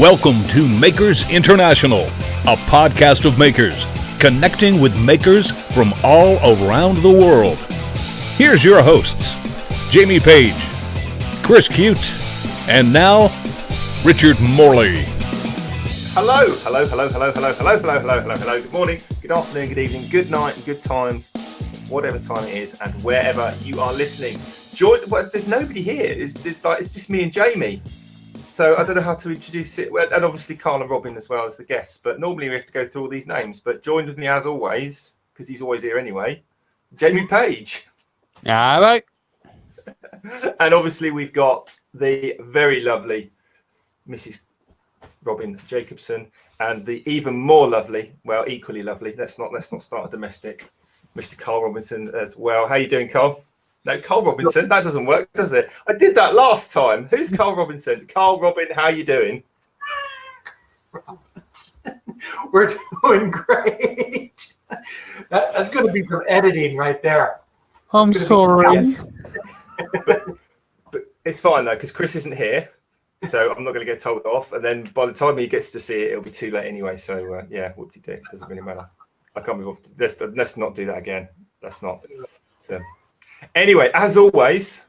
Welcome to Makers International, a podcast of makers, connecting with makers from all around the world. Here's your hosts, Jamie Page, Chris Cute, and now, Richard Morley. Hello. Good morning, good afternoon, good evening, good night, and good times, whatever time it is, and wherever you are listening. Well, there's nobody here. It's just me and Jamie. So I don't know how to introduce it. Well, and obviously Carl and Robin as well as the guests. But normally we have to go through all these names. But joined with me as always, because he's always here anyway, Jamie Page. Hello. And obviously we've got the very lovely Mrs. Robin Jacobson and the even more lovely, well, equally lovely. Let's not start a domestic, Mr. Carl Robinson as well. How you doing, Carl? No, Carl Robinson. That doesn't work, does it? I did that last time. Who's Carl Robinson? Carl Robin, how you doing? Robinson. We're doing great. That's going to be some editing right there. I'm sorry. But it's fine, though, because Chris isn't here. So I'm not going to get told off. And then by the time he gets to see it, it'll be too late anyway. So, yeah, whoop-de-doo. It doesn't really matter. I can't be bothered. Let's not do that again. Let's not. Anyway, as always,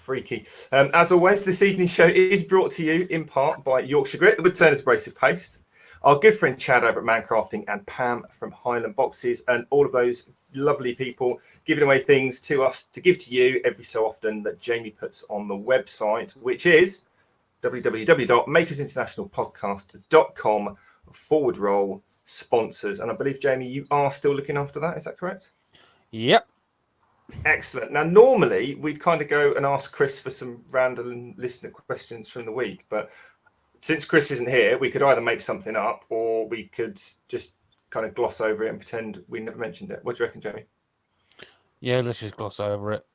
freaky. As always, this evening's show is brought to you in part by Yorkshire Grit, the Woodturners Abrasive Paste, our good friend Chad over at Mancrafting, and Pam from Highland Boxes, and all of those lovely people giving away things to us to give to you every so often that Jamie puts on the website, which is www.makersinternationalpodcast.com/sponsors. And I believe, Jamie, you are still looking after that. Is that correct? Yep. Excellent. Now, normally we'd kind of go and ask Chris for some random listener questions from the week, but since Chris isn't here, we could either make something up or we could just kind of gloss over it and pretend we never mentioned it. What do you reckon, Jamie? Yeah, let's just gloss over it.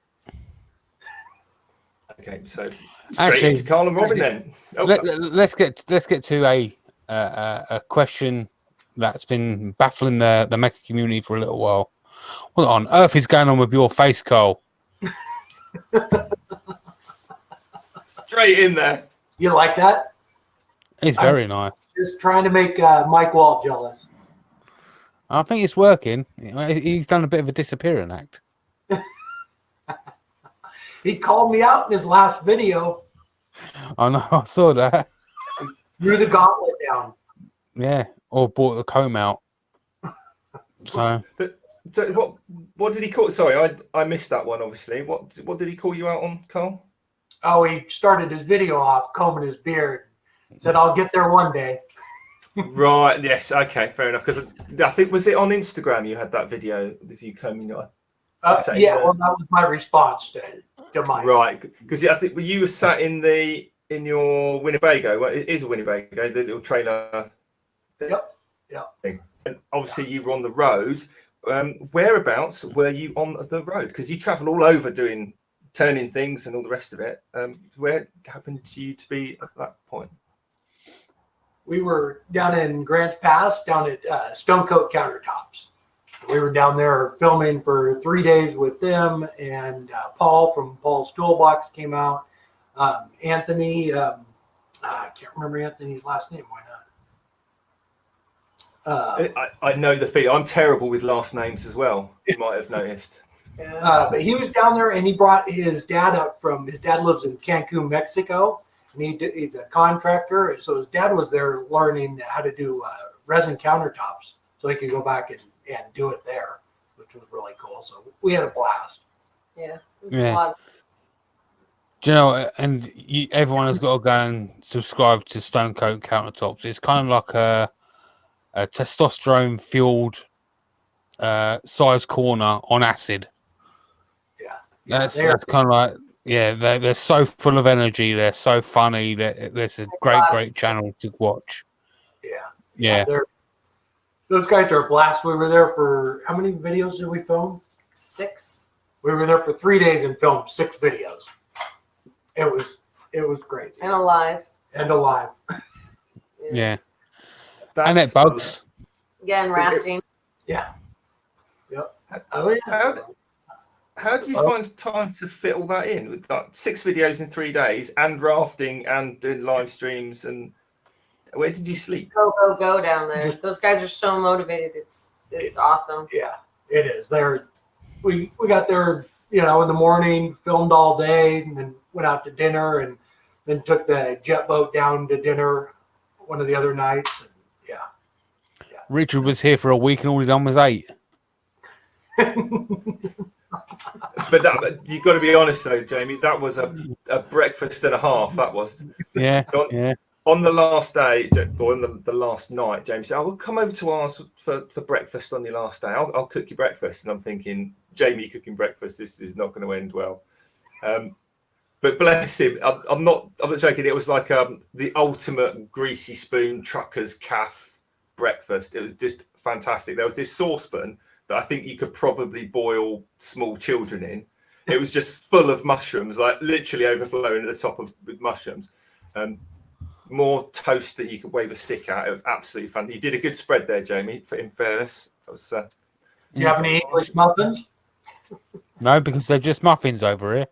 Okay, so straight into Carl and Robin then. Let's get to a question that's been baffling the Maker community for a little while. What on earth is going on with your face, Carl? Straight in there. You like that? It's very nice. Just trying to make Mike Walt jealous. I think it's working. He's done a bit of a disappearing act. He called me out in his last video. I know, I saw that. Threw the gauntlet down. Yeah, or brought the comb out. So what did he call? Sorry, I missed that one. Obviously, what did he call you out on, Carl? Oh, he started his video off combing his beard. Said, "I'll get there one day." Right. Yes. Okay. Fair enough. Because I think was it on Instagram you had that video of you combing your. Yeah. Well, that was my response to mine. Right. Because I think you were sat in your Winnebago. Well, it is a Winnebago. The little trailer. Yep. Thing. And obviously you were on the road. Whereabouts were you on the road? Because you travel all over turning things and all the rest of it. Where happened to you to be at that point? We were down in Grants Pass, down at Stonecoat Countertops. We were down there filming for 3 days with them, and Paul from Paul's Toolbox came out. Anthony, I can't remember Anthony's last name. Why not? I know the feeling. I'm terrible with last names as well. You might have noticed. But he was down there, and he brought his dad up from. His dad lives in Cancun, Mexico, and he's a contractor. So his dad was there learning how to do resin countertops, so he could go back and do it there, which was really cool. So we had a blast. Yeah. Yeah. Do you know? And everyone has got to go and subscribe to Stonecoat Countertops. It's kind of like a testosterone fueled size corner on acid. That's kind of like, they're so full of energy. They're so funny. There's a great channel to watch. Yeah. Those guys are a blast. We were there for, how many videos did we film? 6. We were there for 3 days and filmed 6 videos. It was crazy. And alive. Yeah. And it bugs. Yeah, and rafting. Yeah. Yep. Oh yeah. How do you find time to fit all that in with like 6 videos in 3 days and rafting and doing live streams and Where did you sleep? Go down there. Those guys are so motivated. It's awesome. Yeah, it is. We got there, in the morning, filmed all day, and then went out to dinner, and then took the jet boat down to dinner one of the other nights. And yeah. Richard was here for a week and all he done was 8. But you've got to be honest though, Jamie. That was a breakfast and a half. That was. Yeah. So on the last day, or on the last night, Jamie said, "I will come over to ours for breakfast on your last day. I'll cook you breakfast." And I'm thinking, Jamie cooking breakfast. This is not going to end well. But bless him, I'm not joking. It was like the ultimate greasy spoon trucker's calf breakfast. It was just fantastic. There was this saucepan that I think you could probably boil small children in. It was just full of mushrooms, like literally overflowing at the top with mushrooms. More toast that you could wave a stick at. It was absolutely fun. You did a good spread there, Jamie, in fairness. It was, you have any English muffins? No, because they're just muffins over here.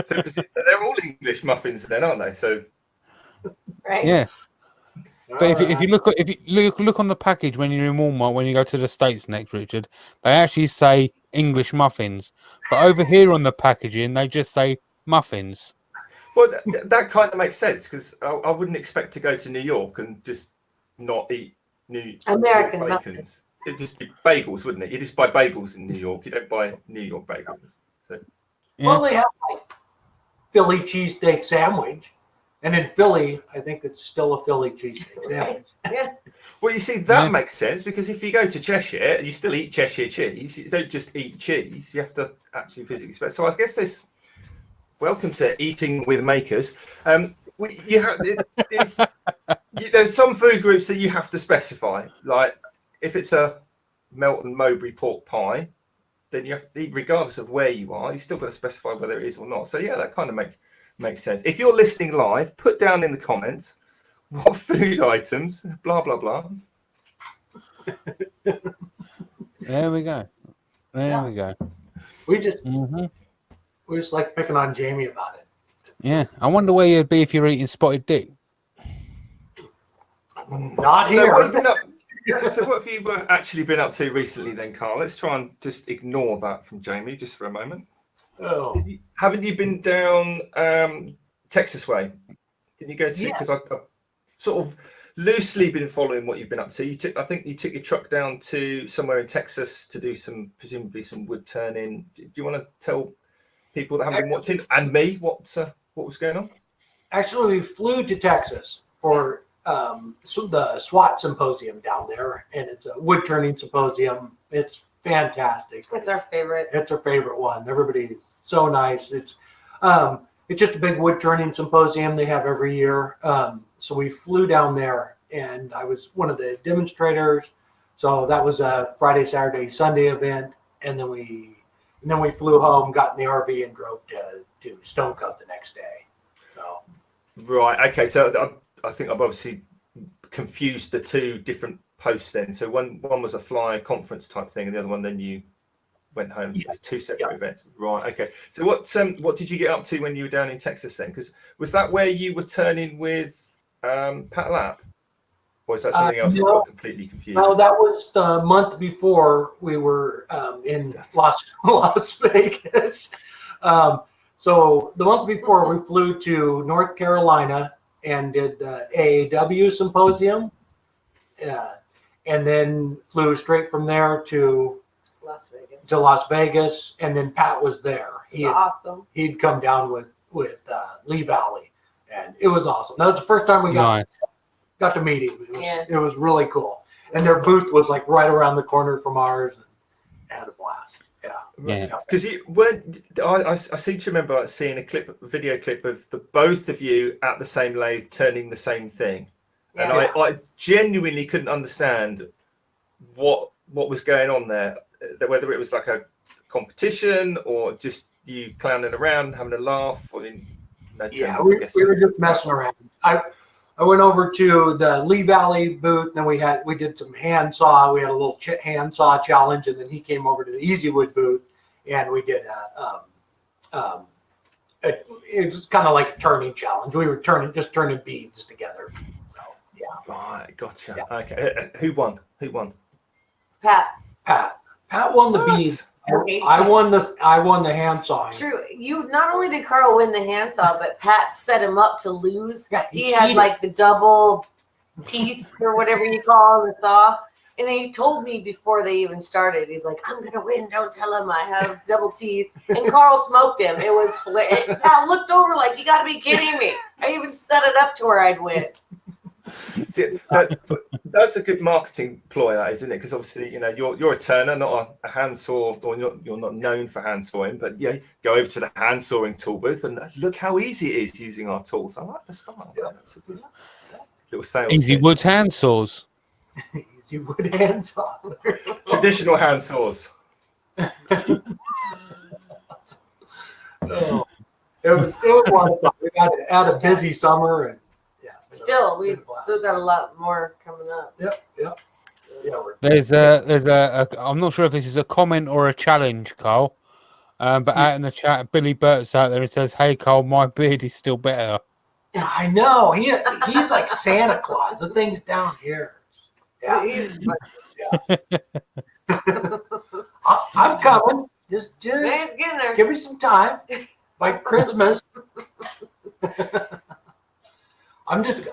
So they're all English muffins then, aren't they? So Right. Yeah. But if you look on the package when you're in Walmart, when you go to the States next, Richard, they actually say English muffins. But over here on the packaging, they just say muffins. Well, that kind of makes sense because I wouldn't expect to go to New York and just not eat American York bacons. It'd just be bagels, wouldn't it? You just buy bagels in New York. You don't buy New York bagels. So. Yeah. Well, they have like Philly cheesesteak sandwich. And in Philly, I think it's still a Philly cheesesteak sandwich. Yeah. Well, you see, that makes sense because if you go to Cheshire, you still eat Cheshire cheese. You don't just eat cheese. You have to actually physically spend. So I guess this. Welcome to Eating with Makers. There's some food groups that you have to specify. Like if it's a Melton Mowbray pork pie, then you have to, regardless of where you are, you still got to specify whether it is or not. So yeah, that kind of makes sense. If you're listening live, put down in the comments what food items, blah blah blah. There we go. We go. We just like picking on Jamie about it. Yeah. I wonder where you'd be if you're eating spotted dick. Not So here. what have you actually been up to recently then, Carl? Let's try and just ignore that from Jamie just for a moment. Oh. Haven't you been down Texas way? Can you go to? Because I've sort of loosely been following what you've been up to. I think you took your truck down to somewhere in Texas to do presumably some wood turning. Do you want to tell people that haven't been watching and me what was going on? Actually, we flew to Texas for the SWAT symposium down there, and it's a wood turning symposium. It's fantastic. It's our favorite. It's our favorite one. Everybody's so nice. It's just a big wood turning symposium they have every year. So we flew down there, and I was one of the demonstrators. So that was a Friday, Saturday, Sunday event, and then we flew home, got in the RV, and drove to Stonecoat the next day. So right, okay. So I think I've obviously confused the two different posts then. So one was a fly conference type thing, and the other one then you went home. So it's two separate events. Right, okay. So what did you get up to when you were down in Texas then? Because was that where you were turning with Pat Lap? Or is that something else? No, I got completely confused. No, that was the month before we were in Las Vegas. So the month before, we flew to North Carolina and did the AAW symposium, and then flew straight from there to Las Vegas. And then Pat was there. Awesome. He'd come down with Lee Valley, and it was awesome. That was the first time we got to meet him. It was really cool. And their booth was like right around the corner from ours, and had a blast. Yeah. Because I seem to remember seeing a video clip of the both of you at the same lathe turning the same thing, and I genuinely couldn't understand what was going on there. Whether it was like a competition or just you clowning around, having a laugh. I mean, we were just messing around. I went over to the Lee Valley booth, and we did some hand saw. We had a little hand saw challenge, and then he came over to the Easy Wood booth, and we did it's kind of like a turning challenge. We were just turning beads together. So yeah. Right, gotcha. Yeah. Okay. Who won? Pat. Pat won the What? beads. I won the handsawing. True. You not only did Carl win the handsaw, but Pat set him up to lose. Yeah, he had like the double teeth or whatever you call the saw. And then he told me before they even started, he's like, I'm gonna win, don't tell him I have double teeth. And Carl smoked him. It was hilarious. Pat looked over like, you gotta be kidding me. I even set it up to where I'd win. See, that's a good marketing ploy, that isn't it? Because obviously, you're a turner, not a handsaw, or you're not known for handsawing. But yeah, go over to the handsawing tool booth and look how easy it is using our tools. I like the style. Yeah. That's a good little sales. Easy wood handsaws. Easy wood handsaw. Traditional handsaws. Oh, it was a lot of fun. We had a busy summer and. Still, we still got a lot more coming up. Yep. Yeah. There's a I'm not sure if this is a comment or a challenge, Carl. But out in the chat, Billy Burt's out there and says, "Hey, Carl, my beard is still better." Yeah, I know. He's like Santa Claus. The thing's down here. Yeah. I'm coming. Just It's getting there. give me some time. By Christmas.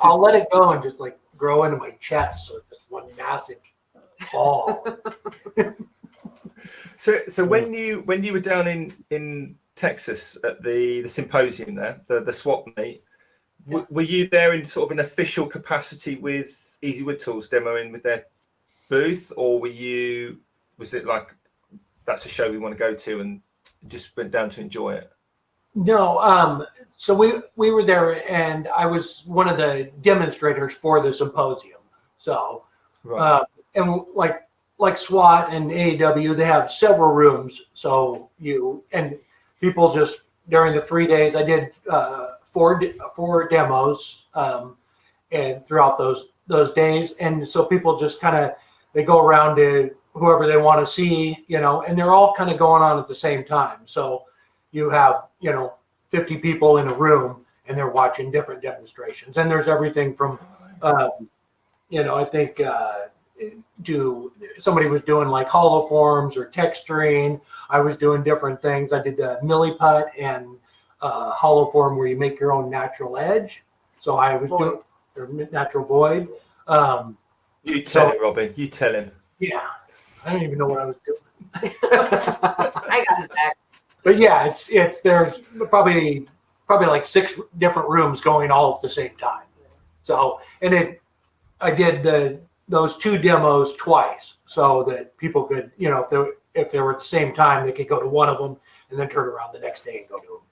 I'll let it go and just like grow into my chest. So just one massive ball. So when you were down in Texas at the symposium there, the SWAT meet, were you there in sort of an official capacity with Easy Wood Tools demoing with their booth, or was it like that's a show we want to go to and just went down to enjoy it? No, so we were there, and I was one of the demonstrators for the symposium. So, Right. And like SWAT and AEW, they have several rooms. So people just during the 3 days, I did four demos, and throughout those days, and so people just they go around to whoever they want to see, and they're all kind of going on at the same time. So. You have, 50 people in a room and they're watching different demonstrations. And there's everything from, I think somebody was doing like hollow forms or texturing. I was doing different things. I did the milli putt and hollow form where you make your own natural edge. So I was doing or natural void. You tell him, Robin. You tell him. Yeah. I don't even know what I was doing. I got his back. But yeah, it's there's probably like 6 different rooms going all at the same time. So I did those 2 demos twice so that people could, if they were at the same time, they could go to one of them and then turn around the next day and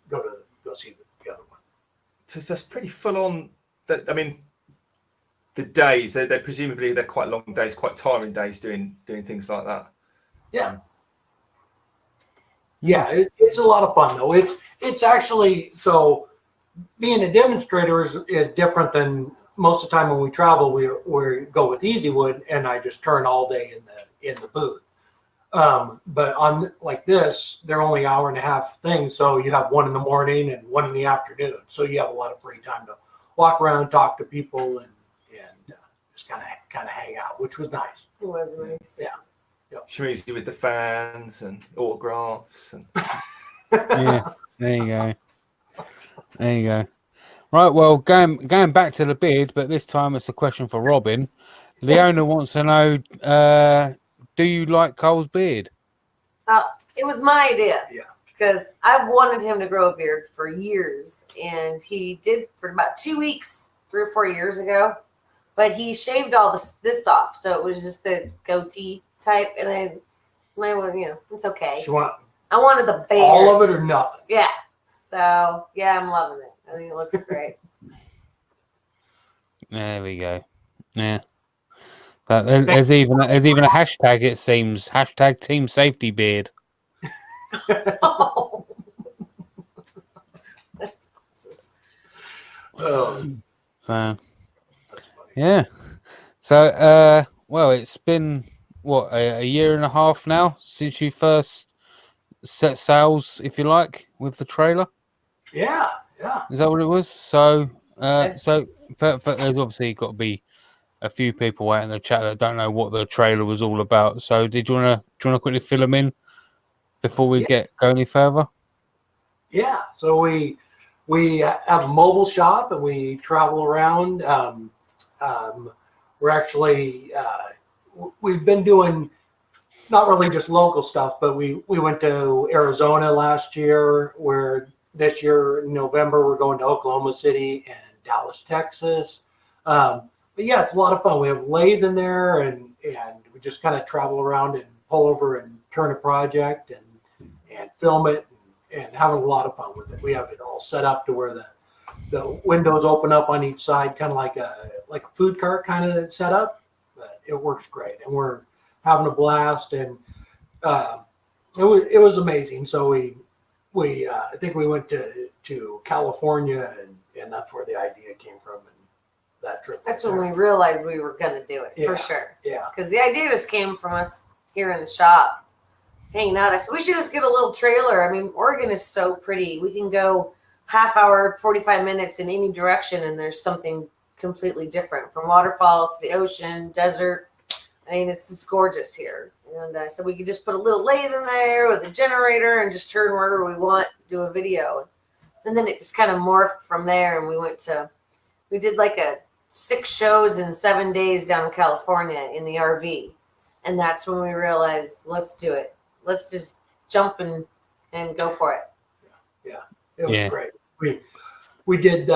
go see the other one. So that's pretty full on. I mean, the days they're presumably they're quite long days, quite tiring days doing things like that. Yeah. Yeah, it's a lot of fun though. It's actually, so being a demonstrator is different than most of the time when we travel. We go with Easy Wood, and I just turn all day in the booth. But on like this, they're only hour and a half things, so you have one in the morning and one in the afternoon. So you have a lot of free time to walk around, talk to people, and just kind of hang out, which was nice. It was nice. Yeah. Schmoozy with the fans and autographs and Yeah, there you go. Right, well, going back to the beard, but this time it's a question for Robin. Leona wants to know, do you like Carl's beard? It was my idea. Yeah. Because I've wanted him to grow a beard for years, and he did for about 2 weeks, 3 or 4 years ago. But he shaved all this off, so it was just the goatee type, and I it's okay. I wanted the beard. All of it or nothing. Yeah. So yeah, I'm loving it. I think it looks great. There we go. Yeah. There's even a hashtag. It seems hashtag Team Safety Beard. Oh. That's awesome. Oh, So that's funny. yeah. So well, it's been what a year and a half now since you first set sails, if you like, with the trailer. Yeah, yeah. Is that what it was? So, but there's obviously got to be a few people out in the chat that don't know what the trailer was all about. So, do you wanna quickly fill them in before we go any further? Yeah. So we have a mobile shop and we travel around. We're actually we've been doing not really just local stuff, but we went to Arizona last year. Where this year in November we're going to Oklahoma City and Dallas, Texas. But yeah, it's a lot of fun. We have lathe in there, and we just kind of travel around and pull over and turn a project and film it, and having a lot of fun with it. We have it all set up to where the windows open up on each side, kind of like a food cart kind of setup. But it works great, and we're having a blast, and it was amazing. So we I think we went to California, and that's where the idea came from, and that trip. That's when we realized we were going to do it, for sure. Yeah. Because the idea just came from us here in the shop, hanging out. I said, we should just get a little trailer. I mean, Oregon is so pretty. We can go half hour, 45 minutes in any direction, and there's something completely different, from waterfalls to the ocean, desert. I mean, it's just gorgeous here. And so we could just put a little lathe in there with a generator and just turn wherever we want, do a video. And then it just kind of morphed from there. And we did like 6 shows in 7 days down in California in the RV. And that's when we realized, let's do it. Let's just jump and go for it. Yeah. It was great. We did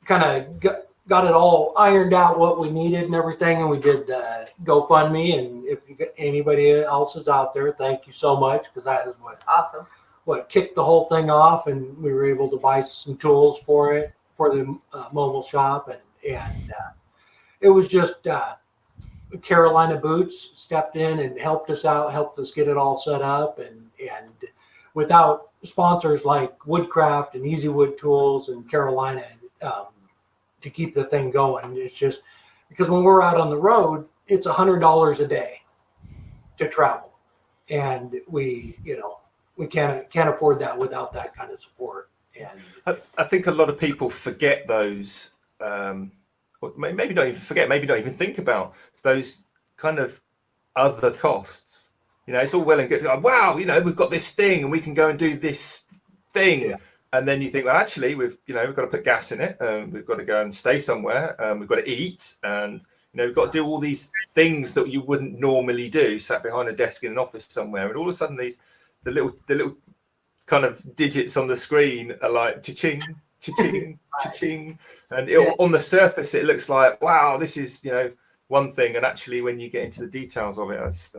kind of got it all ironed out, what we needed and everything, and we did GoFundMe. And if anybody else is out there, thank you so much, because that is what kicked the whole thing off, and we were able to buy some tools for it, for the mobile shop, and it was just Carolina Boots stepped in and helped us out, helped us get it all set up, and without sponsors like Woodcraft and Easy Wood Tools and Carolina to keep the thing going. It's just because when we're out on the road, it's $100 a day to travel, and we can't afford that without that kind of support. And I think a lot of people forget those, maybe not even forget, maybe not even think about those kind of other costs. It's all well and good. Wow, we've got this thing and we can go and do this thing. Yeah. And then you think, well, actually, we've got to put gas in it. We've got to go and stay somewhere. We've got to eat, and we've got to do all these things that you wouldn't normally do, sat behind a desk in an office somewhere. And all of a sudden, the little kind of digits on the screen are like cha-ching, cha-ching, cha-ching, and on the surface, it looks like, wow, this is one thing. And actually, when you get into the details of it, it's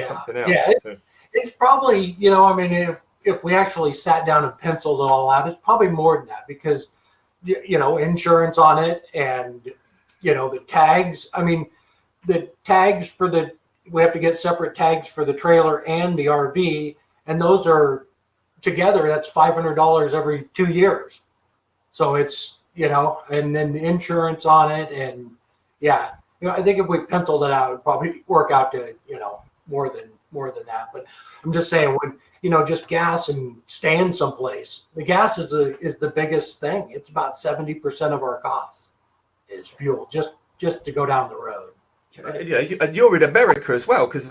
something else. Yeah, it's probably if we actually sat down and penciled it all out, it's probably more than that, because, insurance on it, and, the tags. I mean, the tags we have to get separate tags for the trailer and the RV, and those are together, that's $500 every 2 years. So it's, and then the insurance on it. And I think if we penciled it out, it'd probably work out to, more than that. But I'm just saying, when, just gas and staying someplace, the gas is the biggest thing. It's about 70% of our costs is fuel, just to go down the road. Right? And you're in America as well, because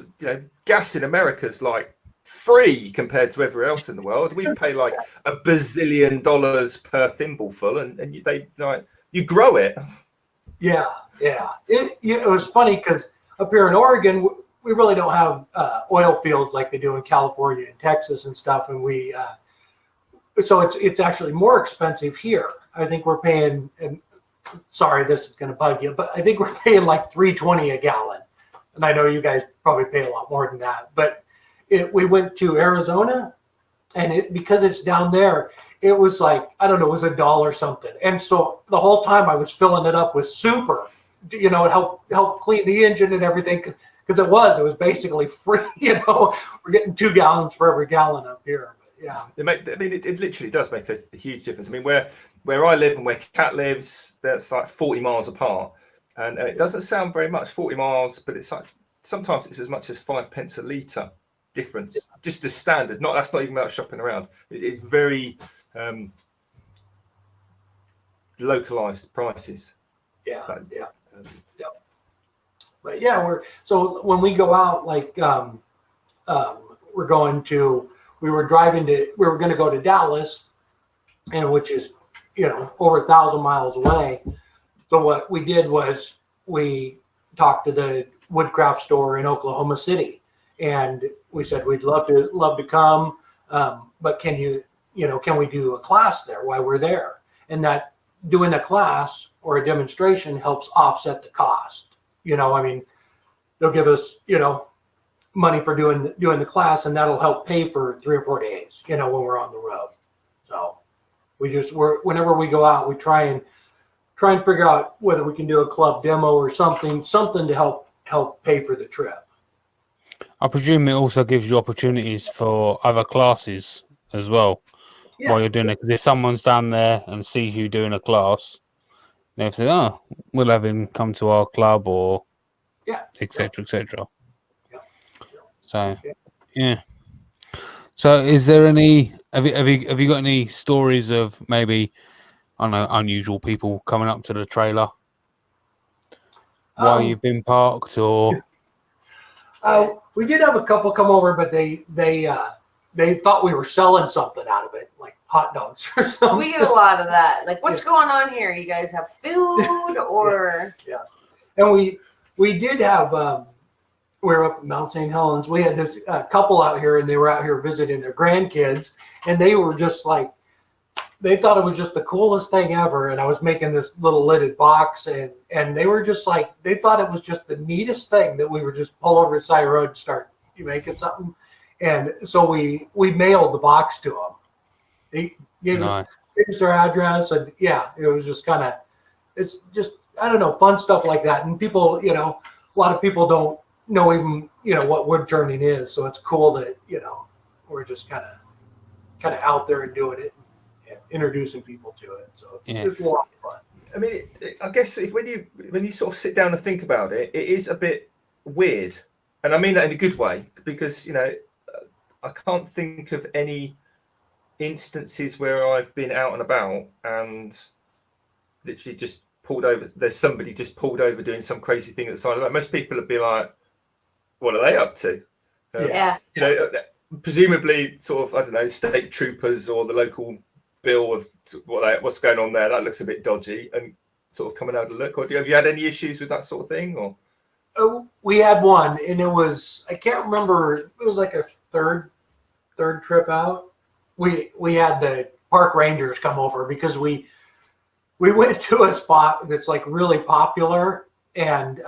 gas in America is like free compared to everywhere else in the world. We pay like $1 bazillion per thimbleful, and you grow it. Yeah. It was funny because up here in Oregon, we really don't have oil fields like they do in California and Texas and stuff, and so it's actually more expensive here. I think we're paying, and sorry, this is going to bug you, but I think we're paying like $3.20 a gallon, and I know you guys probably pay a lot more than that. But we went to Arizona, and because it's down there, it was like, I don't know, it was $1 something, and so the whole time I was filling it up with super, help clean the engine and everything. Because it was basically free. We're getting 2 gallons for every gallon up here. But yeah, it literally does make a huge difference. I mean, where I live and where Kat lives, that's like 40 miles apart, and it doesn't sound very much, 40 miles, but it's like sometimes it's as much as 5 pence a litre difference. Just the standard. That's not even about shopping around. It is very localized prices. Yeah, But, yeah. But yeah, so when we go out, like we were going to go to Dallas, and which is over 1,000 miles away. So what we did was we talked to the woodcraft store in Oklahoma City, and we said we'd love to come, but can we do a class there while we're there? And that doing a class or a demonstration helps offset the cost. They'll give us money for doing the class, and that'll help pay for 3 or 4 days. When we're on the road. So whenever we go out, we try and figure out whether we can do a club demo or something to help pay for the trip. I presume it also gives you opportunities for other classes as well while you're doing it. Because if someone's down there and sees you doing a class, they say, "Oh, we'll have him come to our club," or etc. etc. So, yeah. So, is there any? Have you got any stories of maybe, I don't know, unusual people coming up to the trailer while you've been parked, or? We did have a couple come over, but they thought we were selling something out of it, like hot dogs or something. We get a lot of that. Like, what's going on here? You guys have food or? Yeah. And we did have. We were up at Mount St. Helens. We had this couple out here, and they were out here visiting their grandkids, and they were just like, they thought it was just the coolest thing ever. And I was making this little lidded box, and they were just like, they thought it was just the neatest thing that we would just pull over the side of the road and start making something. And so we mailed the box to them. They gave us their address, and it was just kind of, it's just, I don't know, fun stuff like that. And people, a lot of people don't know even what wood turning is, so it's cool that we're just kind of out there and doing it and introducing people to it. So it's a lot of fun. I mean, I guess when you sort of sit down and think about it, it is a bit weird, and I mean that in a good way, because I can't think of any instances where I've been out and about and literally just pulled over. There's somebody just pulled over doing some crazy thing at the side of the road. Most people would be like, what are they up to? Presumably sort of, I don't know, state troopers or the local bill of what's going on there. That looks a bit dodgy, and sort of coming out to look. Or have you had any issues with that sort of thing? Or we had one, and it was, I can't remember. It was like a third trip out. We had the park rangers come over because we went to a spot that's like really popular, and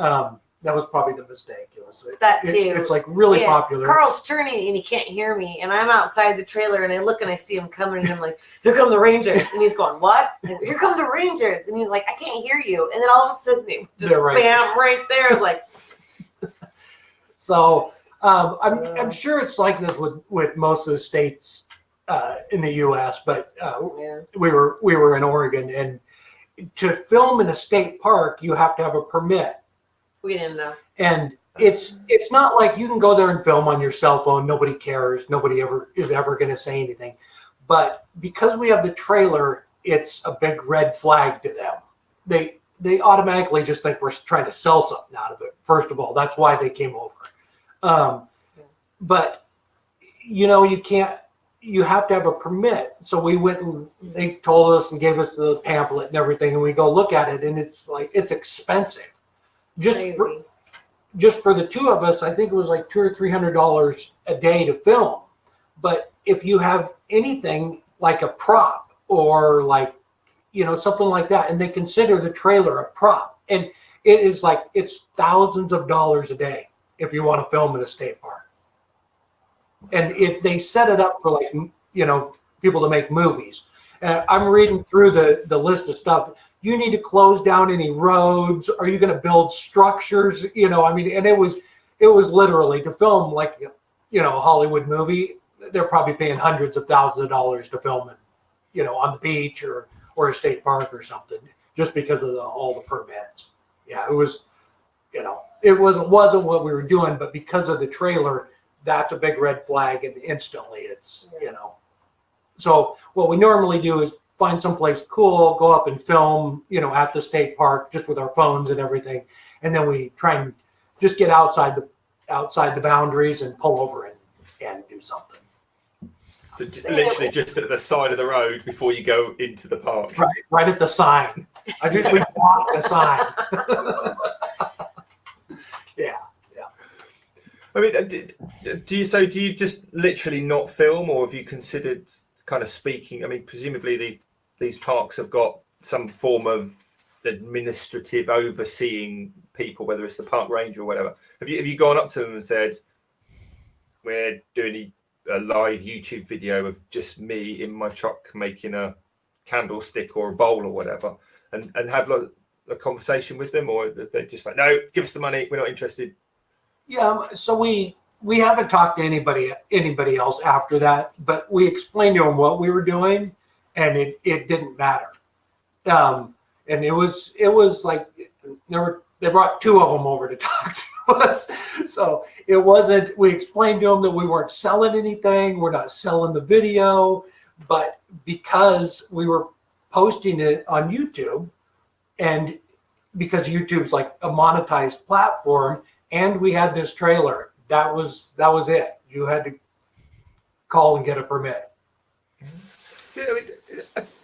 that was probably the mistake. It was that too. It's like really popular. Carl's turning and he can't hear me, and I'm outside the trailer, and I look and I see him coming, and I'm like, "Here come the Rangers!" And he's going, "What?" And, "Here come the Rangers!" And he's like, "I can't hear you." And then all of a sudden, they just bam right there, like. So I'm sure it's like this with most of the states in the U.S., but we were in Oregon, and to film in a state park, you have to have a permit. We didn't know. And it's not like you can go there and film on your cell phone. Nobody cares. Nobody is ever going to say anything. But because we have the trailer, it's a big red flag to them. They automatically just think we're trying to sell something out of it. First of all, that's why they came over. But you can't. You have to have a permit. So we went, and they told us and gave us the pamphlet and everything, and we go look at it, and it's like, it's expensive. Just for the two of us, I think it was like $200 or $300 a day to film. But if you have anything like a prop or like, something like that, and they consider the trailer a prop, and it is like, it's thousands of dollars a day if you want to film in a state park. And they set it up for like, people to make movies. And I'm reading through the list of stuff. You need to close down any roads. Are you going to build structures? And it was literally to film like, a Hollywood movie. They're probably paying hundreds of thousands of dollars to film it, on the beach or a state park or something, just because of all the permits. Yeah, it was, it wasn't what we were doing, but because of the trailer, that's a big red flag, and instantly it's, So what we normally do is find someplace cool, go up and film, at the state park, just with our phones and everything, and then we try and just get outside the boundaries and pull over and do something. So literally just at the side of the road before you go into the park. Right at the sign. We block the sign. Yeah. I mean, do you just literally not film, or have you considered kind of speaking? I mean, presumably these parks have got some form of administrative overseeing people, whether it's the park ranger or whatever. Have you gone up to them and said, we're doing a live YouTube video of just me in my truck making a candlestick or a bowl or whatever, and have a conversation with them, or they're just like, no, give us the money, we're not interested? Yeah, so we haven't talked to anybody else after that, but we explained to them what we were doing, and it didn't matter. And it was like they brought two of them over to talk to us. So it wasn't. We explained to them that we weren't selling anything. We're not selling the video, but because we were posting it on YouTube, and because YouTube's like a monetized platform. And we had this trailer. That was it. You had to call and get a permit.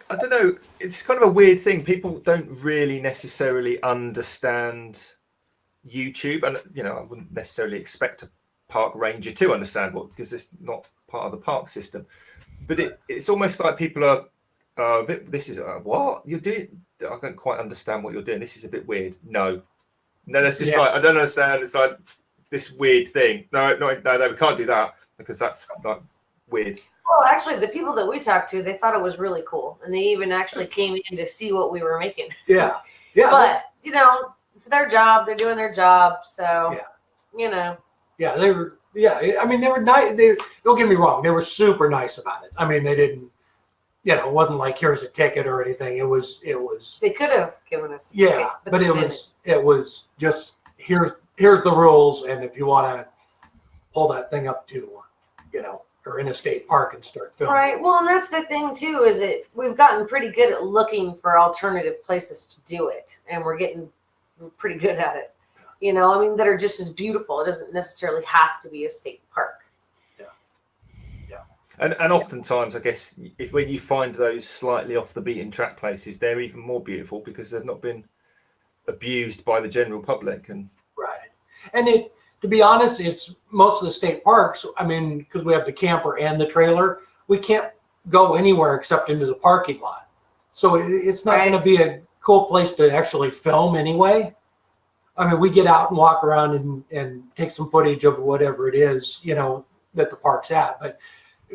I don't know. It's kind of a weird thing. People don't really necessarily understand YouTube, and I wouldn't necessarily expect a park ranger to understand because it's not part of the park system. But it's almost like people are a bit. This is what you're doing. I don't quite understand what you're doing. This is a bit weird. No, that's just like, I don't understand. It's like this weird thing. No, we can't do that because that's like weird. Well, actually, the people that we talked to, they thought it was really cool, and they even actually came in to see what we were making. Yeah. But it's their job. They're doing their job, so Yeah, they were. Yeah, I mean, they were nice. Don't get me wrong. They were super nice about it. I mean, they didn't. It wasn't like here's a ticket or anything. It was. They could have given us a ticket, but it was just here's the rules, and if you want to pull that thing up to, or in a state park and start filming. Right. Well, and that's the thing too, is we've gotten pretty good at looking for alternative places to do it, and we're getting pretty good at it. That are just as beautiful. It doesn't necessarily have to be a state park. And oftentimes, I guess, when you find those slightly off the beaten track places, they're even more beautiful because they've not been abused by the general public. And right. And to be honest, it's most of the state parks. I mean, because we have the camper and the trailer, we can't go anywhere except into the parking lot. So it's not going to be a cool place to actually film anyway. I mean, we get out and walk around and take some footage of whatever it is, that the park's at. But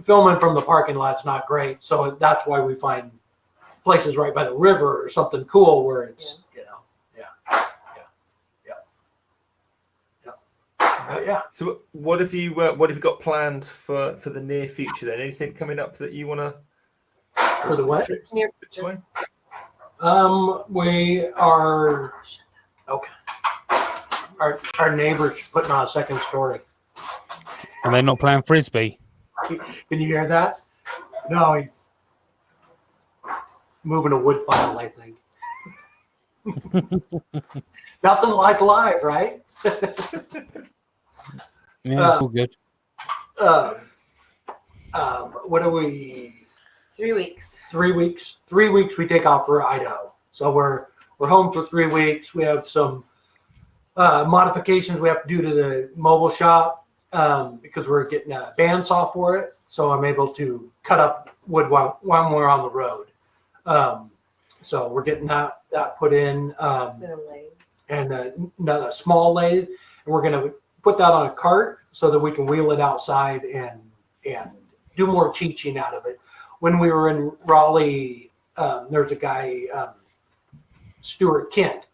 filming from the parking lot's not great. So that's why we find places right by the river or something cool where it's, Yeah. So what have you got planned for the near future then? Anything coming up that you want to? For the what? Near future. We are okay. Our neighbor's putting on a second story. And they're not playing frisbee. Can you hear that? No, he's moving a wood pile, I think. Nothing like live, right? Yeah, all good. What are we? 3 weeks. 3 weeks. 3 weeks we take off for Idaho. So we're home for 3 weeks. We have some modifications we have to do to the mobile shop because we're getting a bandsaw for it. So I'm able to cut up wood while we're on the road. So we're getting that put in. And a small lathe. And we're going to put that on a cart so that we can wheel it outside and do more teaching out of it. When we were in Raleigh, there's a guy, Stuart Kent,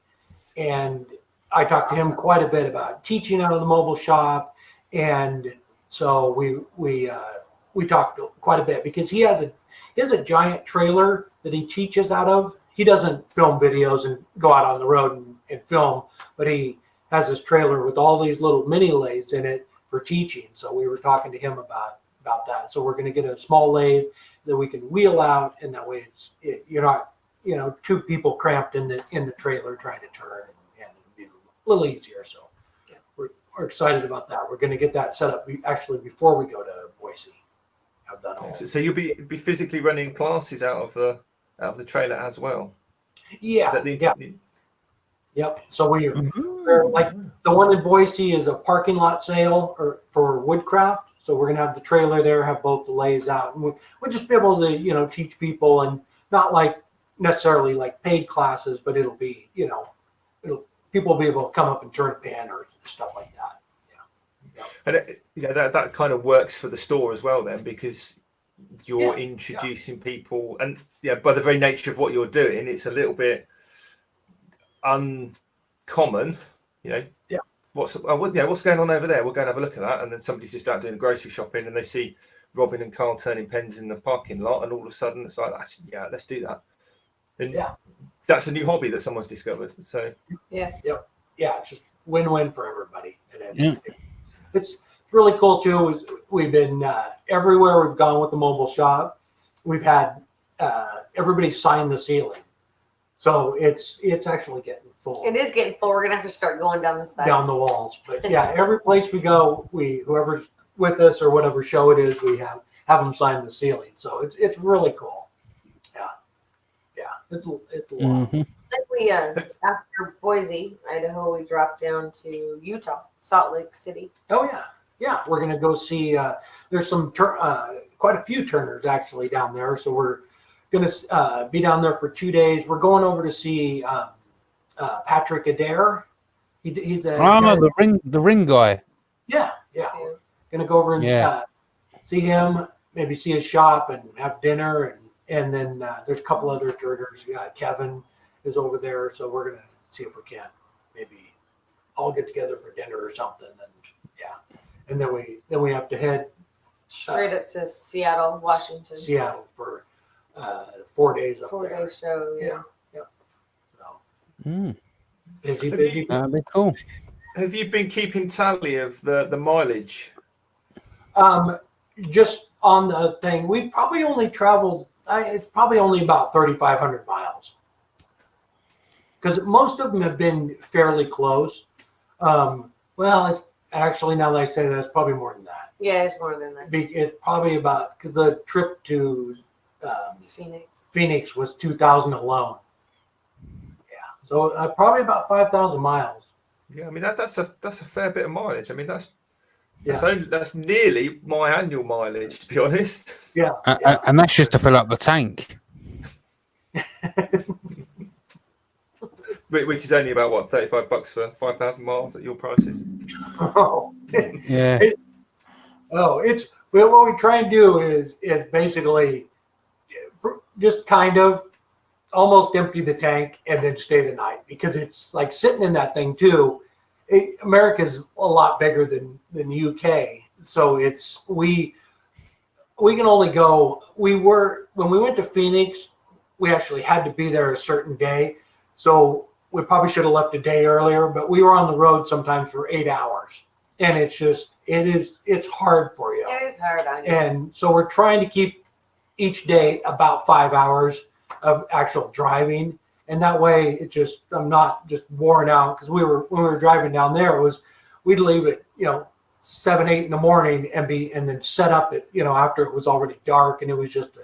and I talked to him quite a bit about teaching out of the mobile shop. And so we talked quite a bit because he has a giant trailer that he teaches out of. He doesn't film videos and go out on the road and film, but he has this trailer with all these little mini lathes in it for teaching. So we were talking to him about about that. So we're going to get a small lathe that we can wheel out, and that way you're not, two people cramped in the trailer trying to turn, and it'll be a little easier. So we're excited about that. We're going to get that set up actually before we go to Boise. Have done all. So you'll be physically running classes out of the trailer as well. Yeah. Yep. So we're like the one in Boise is a parking lot sale for woodcraft. So we're gonna have the trailer there, have both the lathes out, and we'll just be able to teach people, and not like necessarily like paid classes, but it'll be people will be able to come up and turn a pan or stuff like that. And that kind of works for the store as well then, because you're introducing people, and by the very nature of what you're doing, it's a little bit uncommon. What's going on over there? We'll go and have a look at that. And then somebody's just out doing the grocery shopping, and they see Robin and Carl turning pens in the parking lot, and all of a sudden it's like, let's do that. And that's a new hobby that someone's discovered. So it's just win-win for everybody. And it's really cool too. We've been everywhere we've gone with the mobile shop. We've had everybody sign the ceiling, so it's actually getting full. It is getting full. We're gonna have to start going down the sides, down the walls. But every place we go, whoever's with us or whatever show it is, we have them sign the ceiling. So it's really cool. It's a lot. Then we after Boise, Idaho, we dropped down to Utah, Salt Lake City. Oh yeah. We're gonna go see. There's some quite a few turners actually down there. So we're gonna be down there for 2 days. We're going over to see Patrick Adair. He's the ring guy. Yeah. Gonna go over and see him. Maybe see his shop and have dinner, and then there's a couple other turners. Kevin is over there, so we're gonna see if we can maybe all get together for dinner or something. And then we have to head straight up to Seattle, Washington. Seattle for 4 days up there. 4 day show. Yeah. Mm. Busy. That'd be cool. Have you been keeping tally of the mileage? Just on the thing, we probably only traveled. It's probably only about 3,500 miles, because most of them have been fairly close. Actually, now that I say that, it's probably more than that. Yeah, it's more than that. It's probably about, because the trip to Phoenix was 2,000 alone. Yeah, so probably about 5,000 miles. Yeah, I mean that's a fair bit of mileage. I mean that's nearly my annual mileage, to be honest. Yeah, and that's just to fill up the tank. Which is only about what, $35 for 5,000 miles at your prices. Oh, yeah. It's what we try and do is basically just kind of almost empty the tank and then stay the night, because it's like sitting in that thing too. America's a lot bigger than the UK, so we can only go. When we went to Phoenix, we actually had to be there a certain day, so we probably should have left a day earlier. But we were on the road sometimes for 8 hours, and it's hard for you. It is hard on you. And so we're trying to keep each day about 5 hours of actual driving. And that way I'm not just worn out, because when we were driving down there, we'd leave at 7, 8 in the morning and then set up at after it was already dark, and it was just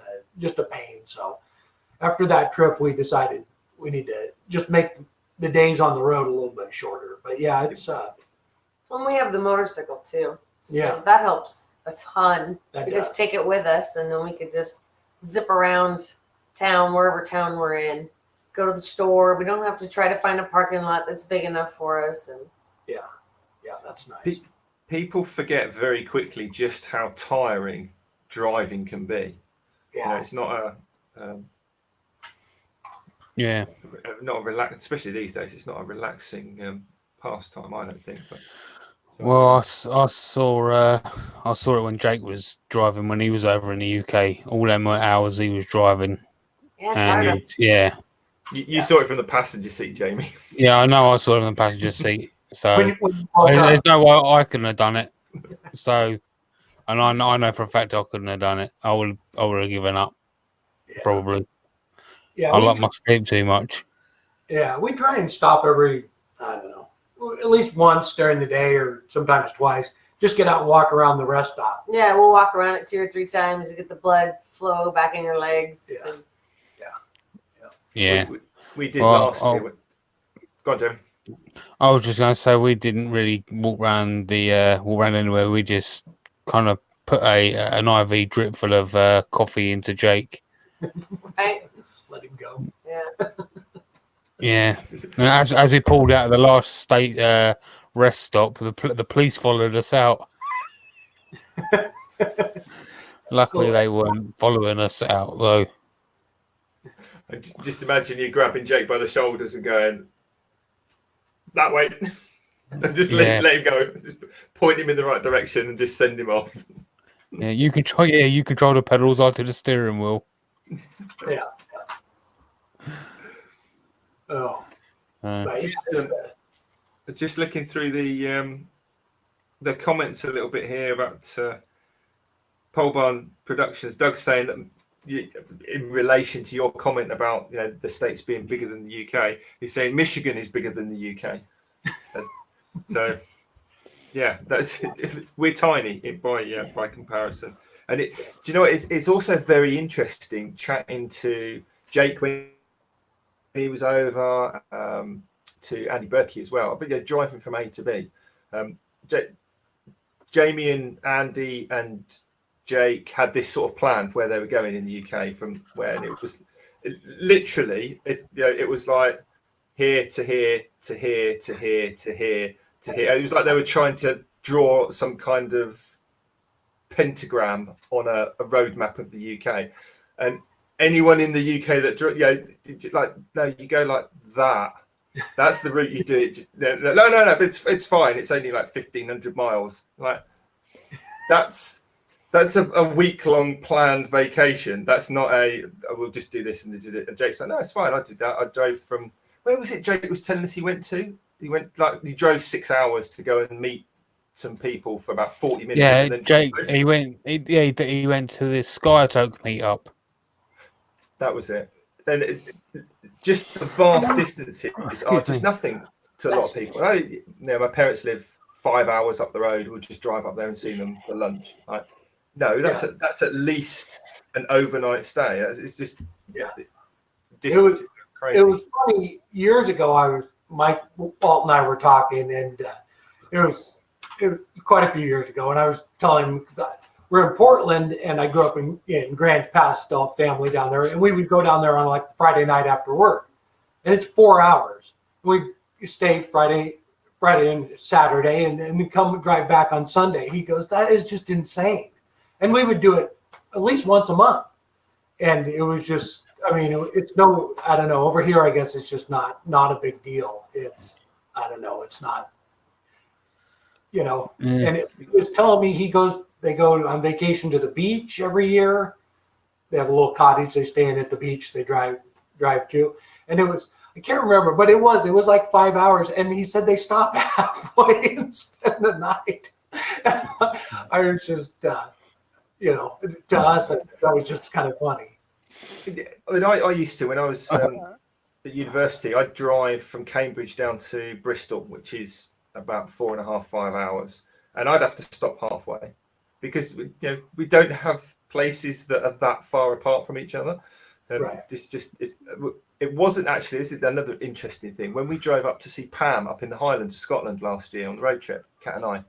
a pain. So after that trip, we decided we need to just make the days on the road a little bit shorter. But yeah, it's when we have the motorcycle too, so Yeah. that helps a ton. That We does. just take it with us, and then we could just zip around town, wherever town we're in. Go to the store. We don't have to try to find a parking lot that's big enough for us. And yeah, that's nice. People forget very quickly just how tiring driving can be. Yeah, It's not not a relax, especially these days. It's not a relaxing pastime, I don't think. But Well, I saw it when Jake was driving when he was over in the UK. All them hours he was driving. yeah, it's hard. And yeah, you saw it from the passenger seat, Jamie. yeah, I know. I saw it on the passenger seat. So when you pulled there's up, no way I couldn't have done it. So And I know for a fact I couldn't have done it. I would have given up, probably. Yeah, I like my sleep too much. Yeah, we try and stop every, I don't know, at least once during the day or sometimes twice. Just get out and walk around the rest stop. Yeah, we'll walk around it 2 or 3 times to get the blood flow back in your legs. Yeah. Yeah. We did last year. Go on, Jim. I was just going to say we didn't really walk around anywhere. We just kind of put an IV drip full of coffee into Jake. Right? Let him go. Yeah. Yeah. And as we pulled out of the last state rest stop, the police followed us out. Luckily, they weren't following us out, though. Just imagine you grabbing Jake by the shoulders and going that way, and just let him go. Just point him in the right direction and just send him off. Yeah, you control the pedals onto the steering wheel. Yeah. Oh. Just looking through the comments a little bit here about Pole Barn Productions. Doug's saying that in relation to your comment about the States being bigger than the UK, he's saying Michigan is bigger than the UK. So yeah, we're tiny by comparison. And do you know what? It's also very interesting chatting to Jake when he was over, to Andy Berkey as well. But driving from A to B, Jamie and Andy and Jake had this sort of plan for where they were going in the UK from where, and it was literally it was like here to here to here to here to here to here. It was like they were trying to draw some kind of pentagram on a road map of the UK, and anyone in the UK that you go like that. That's the route you do it. No. But it's fine. It's only like 1,500 miles. Like that's a week-long planned vacation. That's not we'll just do this and do it. And Jake's like, no, it's fine. I did that. I drove from, where was it Jake was telling us he went to? He drove 6 hours to go and meet some people for about 40 minutes. Yeah, and then Jake, he went to this Sky Talk meetup. That was it. And just the vast distances are just nothing to a lot of people. My parents live 5 hours up the road. We'll just drive up there and see them for lunch. Like, no, that's at least an overnight stay. It's just It was funny. Years ago, Mike Walt and I were talking, and it was quite a few years ago, and I was telling him, we're in Portland, and I grew up in Grants Pass, still family down there, and we would go down there on like Friday night after work, and it's 4 hours. We stayed Friday and Saturday, and then we drive back on Sunday. He goes, that is just insane. And we would do it at least once a month. And it was just, it's I don't know, over here, I guess it's just not a big deal. It's, I don't know, it's not, and he was telling me they go on vacation to the beach every year. They have a little cottage they stay in at the beach. They drive to, and I can't remember, but it was like 5 hours. And he said they stop halfway and spend the night. I was just, to us, that was just kind of funny. I used to, when I was at university, I'd drive from Cambridge down to Bristol, which is about 4.5, 5 hours. And I'd have to stop halfway because, we don't have places that are that far apart from each other. Right. It wasn't actually, this is another interesting thing. When we drove up to see Pam up in the Highlands of Scotland last year on the road trip, Kat and I,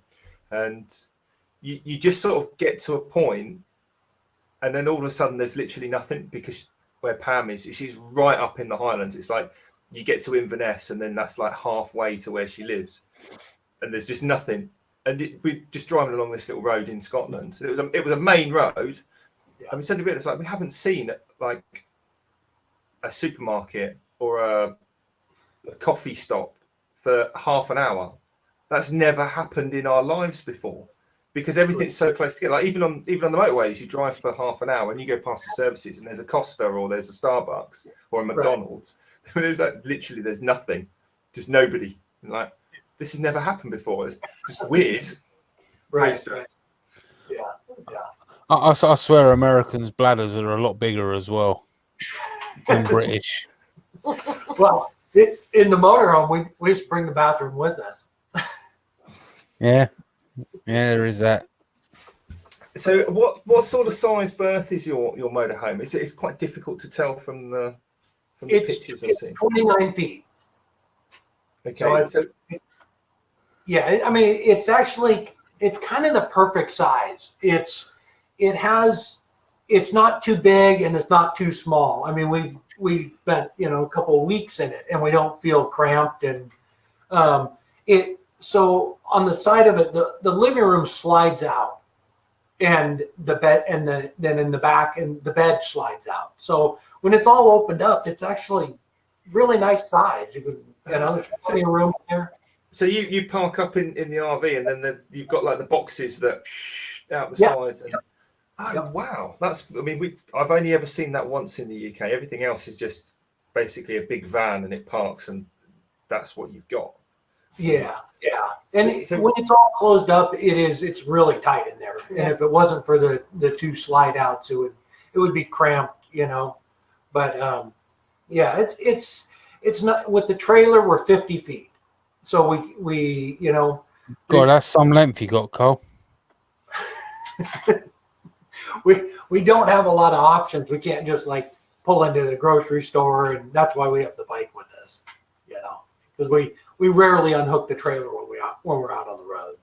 and you just sort of get to a point, and then all of a sudden there's literally nothing, because where Pam is, she's right up in the Highlands. It's like you get to Inverness, and then that's like halfway to where she lives, and there's just nothing. And we're just driving along this little road in Scotland. It was a main road. Yeah. Suddenly it's like we haven't seen like a supermarket or a coffee stop for half an hour. That's never happened in our lives before, because everything's so close together. Like even on the motorways, you drive for half an hour and you go past the services and there's a Costa or there's a Starbucks or a McDonald's. Right. There's literally there's nothing, just nobody. And this has never happened before. It's just weird. Right. Yeah. I swear Americans' bladders are a lot bigger as well than British. Well, in the motorhome, we just bring the bathroom with us. Yeah, there is that. So what sort of size berth is your motorhome? It's quite difficult to tell from the pictures I've seen. 29 feet. Okay, So yeah, I mean, it's kind of the perfect size. It's not too big and it's not too small. I mean, we spent a couple of weeks in it and we don't feel cramped, and so on the side of it, the living room slides out, and the bed, and then in the back, and the bed slides out. So when it's all opened up, it's actually really nice size. You can, there's plenty of room there. So you park up in the RV, and then you've got like the boxes that out the side. And, oh wow, I've only ever seen that once in the UK. Everything else is just basically a big van, and it parks, and that's what you've got. Yeah. And when it's all closed up, it's really tight in there. And if it wasn't for the two slide outs, it would be cramped, But it's not, with the trailer, we're 50 feet. So we God, that's some length you got, Cole. we don't have a lot of options. We can't just like pull into the grocery store, and that's why we have the bike with us, because we rarely unhook the trailer when we're out on the road.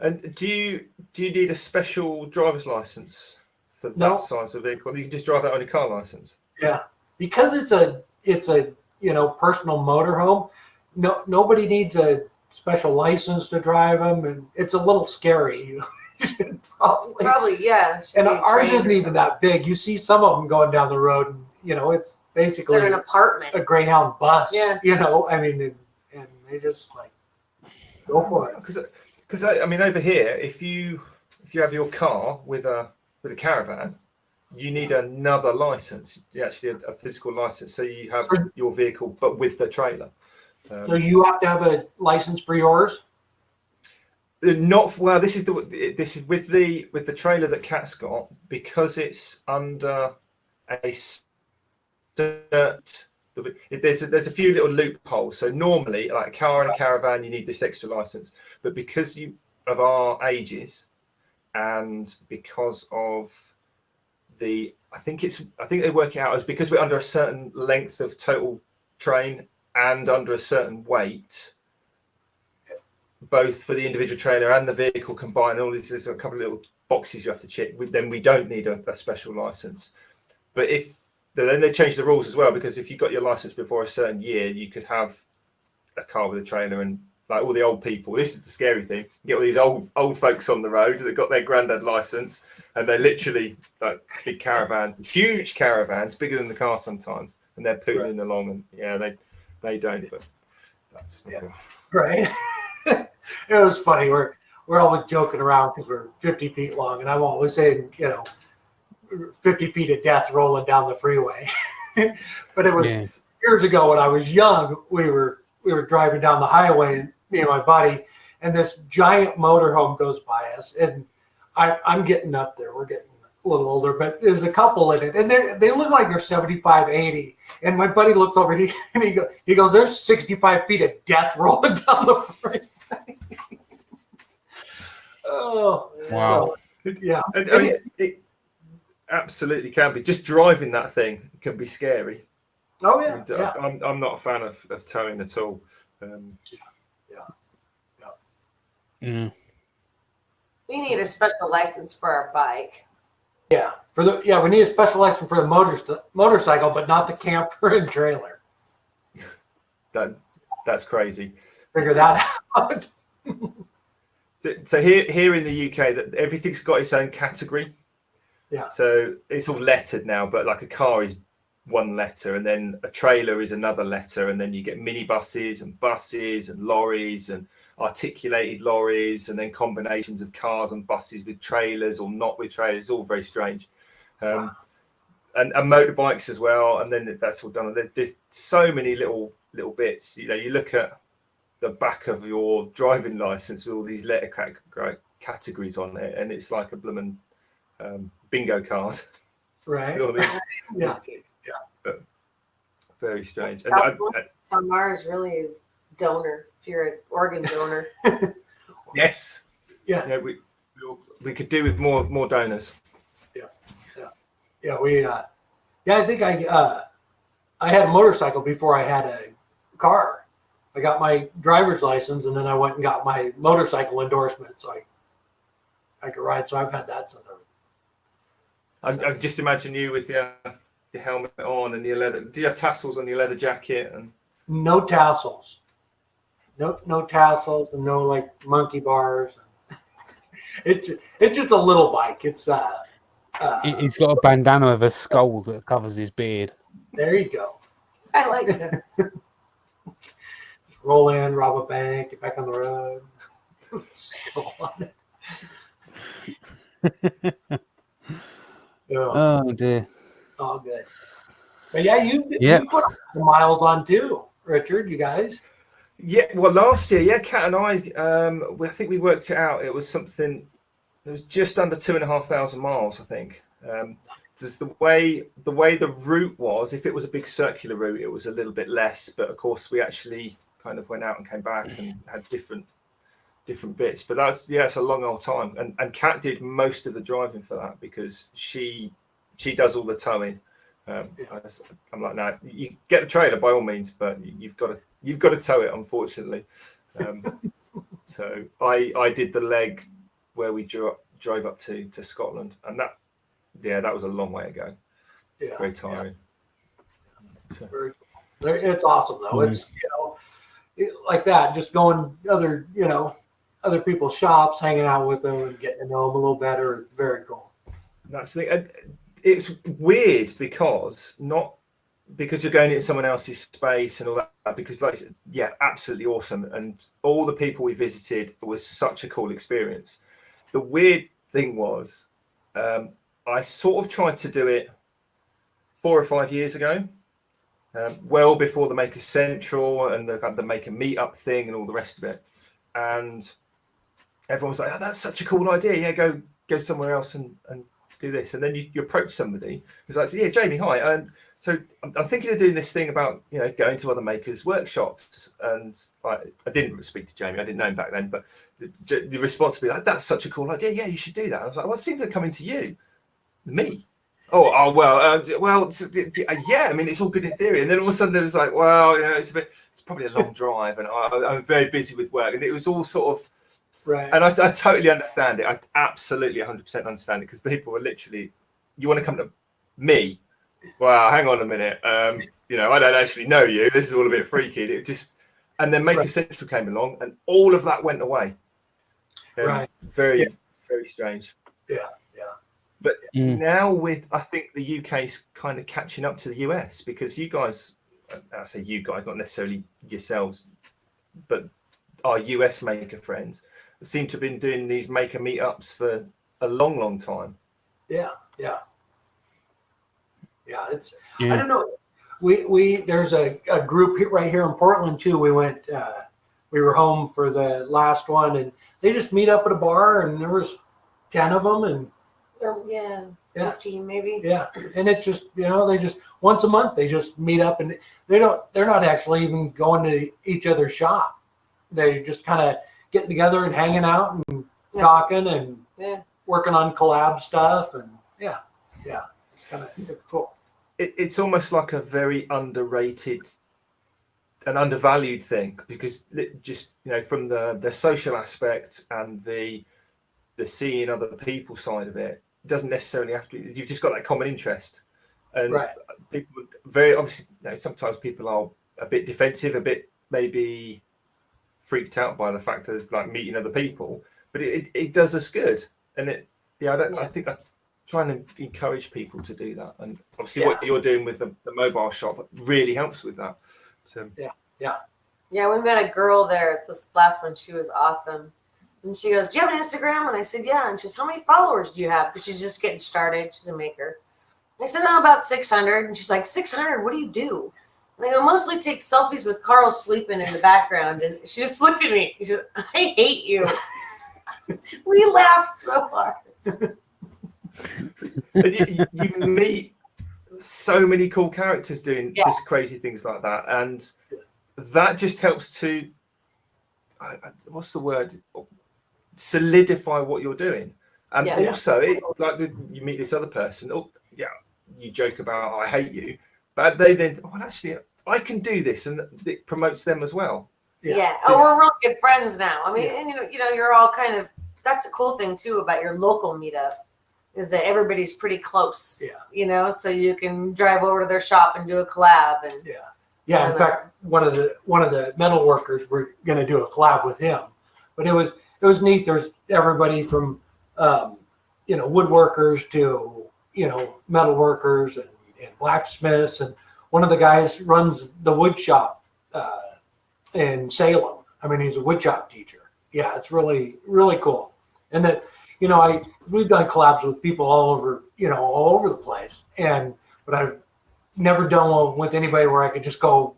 And do you need a special driver's license for that size of vehicle? You can just drive that on your car license. Yeah, because it's a personal motorhome. Nobody needs a special license to drive them, and it's a little scary. You should probably yeah. And ours isn't even that big. You see some of them going down the road, and it's basically they're an apartment, a Greyhound bus. Yeah. I mean, and they just like go for it. Because I mean, over here, if you have your car with a caravan, you need another license. Actually, a physical license, so you have your vehicle, but with the trailer. So you have to have a license for yours. Not well. This is with the trailer that Kat's got, because it's under a cert. There's a few little loopholes. So normally, like a car and a caravan, you need this extra license. But because of our ages, and because of I think they work it out as because we're under a certain length of total train and under a certain weight, both for the individual trailer and the vehicle combined. All this is a couple of little boxes you have to check. Then we don't need a special license. But then they changed the rules as well, because if you got your license before a certain year, you could have a car with a trailer, and like all the old people. This is the scary thing. You get all these old folks on the road that got their granddad license, and they're literally like big caravans, huge caravans, bigger than the car sometimes, and they're pootling along, and they don't. But that's right. It was funny. We're always joking around because we're 50 feet long, and I'm always saying, 50 feet of death rolling down the freeway. But it was years ago when I was young. We were driving down the highway, and me and my buddy, and this giant motorhome goes by us, and I'm getting up there. We're getting a little older, but there's a couple in it, and they look like they're 75, 80. And my buddy looks over here, and he goes, "There's 65 feet of death rolling down the freeway." Oh wow! Yeah, and it absolutely can be. Just driving that thing can be scary. Oh yeah, I'm not a fan of towing at all. We need a special license for our bike. Yeah, we need a special license for the motorcycle, but not the camper and trailer. That's crazy. Figure that out. So here in the UK, that everything's got its own category. Yeah. So it's all lettered now, but like a car is one letter, and then a trailer is another letter, and then you get minibuses and buses and lorries and articulated lorries, and then combinations of cars and buses with trailers or not with trailers. It's all very strange. And motorbikes as well, and then that's all done. There's so many little bits. You look at the back of your driving license with all these letter categories on it, and it's like a blooming bingo card. Right. Yeah. But very strange. And on Mars really is donor. If you're an organ donor. Yes. Yeah. We could do with more donors. Yeah. I think I had a motorcycle before I had a car. I got my driver's license, and then I went and got my motorcycle endorsement, so I could ride. So I've had that since. I just imagine you with your helmet on and your leather. Do you have tassels on your leather jacket? And no tassels, no tassels, and no like monkey bars. It's just a little bike. It's he's got a bandana with a skull that covers his beard. There you go. I like this. Just roll in, rob a bank, get back on the road. Skull on it. Oh dear. All good. But yeah, you put the miles on too, Richard. You guys. Yeah, well, last year, Kat and I think we worked it out. It was something. It was just under 2,500 miles, I think. Just the way the route was, if it was a big circular route, it was a little bit less. But of course, we actually kind of went out and came back and had different bits. But it's a long old time. And Kat did most of the driving for that because she does all the towing. I'm like, no, you get the trailer by all means, but you've got to tow it, unfortunately. So I did the leg where we drove up to Scotland, and that was a long way to go. Yeah, very tiring. Yeah. Very cool. It's awesome though. It's like that, just going other people's shops, hanging out with them, and getting to know them a little better. Very cool. That's the thing. It's weird because you're going into someone else's space and all that. Because like I said, absolutely awesome, and all the people we visited was such a cool experience. The weird thing was, I sort of tried to do it 4 or 5 years ago, well before the Maker Central and the Maker Meetup thing and all the rest of it. And everyone was like, "Oh, that's such a cool idea! Yeah, go somewhere else and do this." And then you approach somebody who's like, "Yeah, Jamie, hi. And so I'm thinking of doing this thing about going to other makers' workshops." And I didn't speak to Jamie. I didn't know him back then, but the response would be like, "That's such a cool idea. Yeah, you should do that." I was like, "Well, it seems like coming to you, me." Well, yeah. I mean, it's all good in theory. And then all of a sudden, there was like, "Well, it's probably a long drive, and I'm very busy with work." And it was all sort of. Right. And I totally understand it. I absolutely 100% understand it because people are literally, you want to come to me? Well, hang on a minute. I don't actually know you. This is all a bit freaky. And then Maker Central came along, and all of that went away. Right. Very, very strange. Yeah. But now I think the UK's kind of catching up to the US because you guys, I say you guys, not necessarily yourselves, but our US maker friends seem to have been doing these maker meetups for a long, long time. Yeah. It's I don't know. We there's a group right here in Portland too. We went. We were home for the last one, and they just meet up at a bar, and there was 10 of them, and 15 maybe. Yeah, and it's just they just once a month they just meet up, and they're not actually even going to each other's shop. They just kind of getting together and hanging out and talking and working on collab stuff, and it's cool. It's almost like a very underrated and undervalued thing because just from the social aspect and the seeing other people side of it doesn't necessarily have to. You've just got that common interest, and people very obviously. Sometimes people are a bit defensive, a bit maybe freaked out by the fact of like meeting other people, but it does us good, and I think that's trying to encourage people to do that, and obviously what you're doing with the mobile shop really helps with that. So we met a girl there. This last one, she was awesome, and she goes, "Do you have an Instagram?" And I said, "Yeah." And she goes, "How many followers do you have?" Because she's just getting started. She's a maker. I said, "Oh, about 600." And she's like, 600? What do you do? And I go, "Mostly take selfies with Carl sleeping in the background." And she just looked at me. She said, "I hate you." We laughed so hard. And you meet so many cool characters doing Yeah. just crazy things like that, and that just helps to what's the word, solidify what you're doing. And Yeah. also like you meet this other person, you joke about I hate you, but they then actually I can do this, and it promotes them as well. Yeah. Oh, we're real good friends now. I mean, and you're all kind of, that's a cool thing too about your local meetup, is that everybody's pretty close. Yeah. So you can drive over to their shop and do a collab. And Yeah. In fact, one of the metal workers, we're going to do a collab with him. But it was neat. There's everybody from woodworkers to metal workers and blacksmiths, and one of the guys runs the wood shop in Salem. I mean, he's a wood shop teacher. Yeah, it's really, really cool. And that, we've done collabs with people all over the place. But I've never done one with anybody where I could just go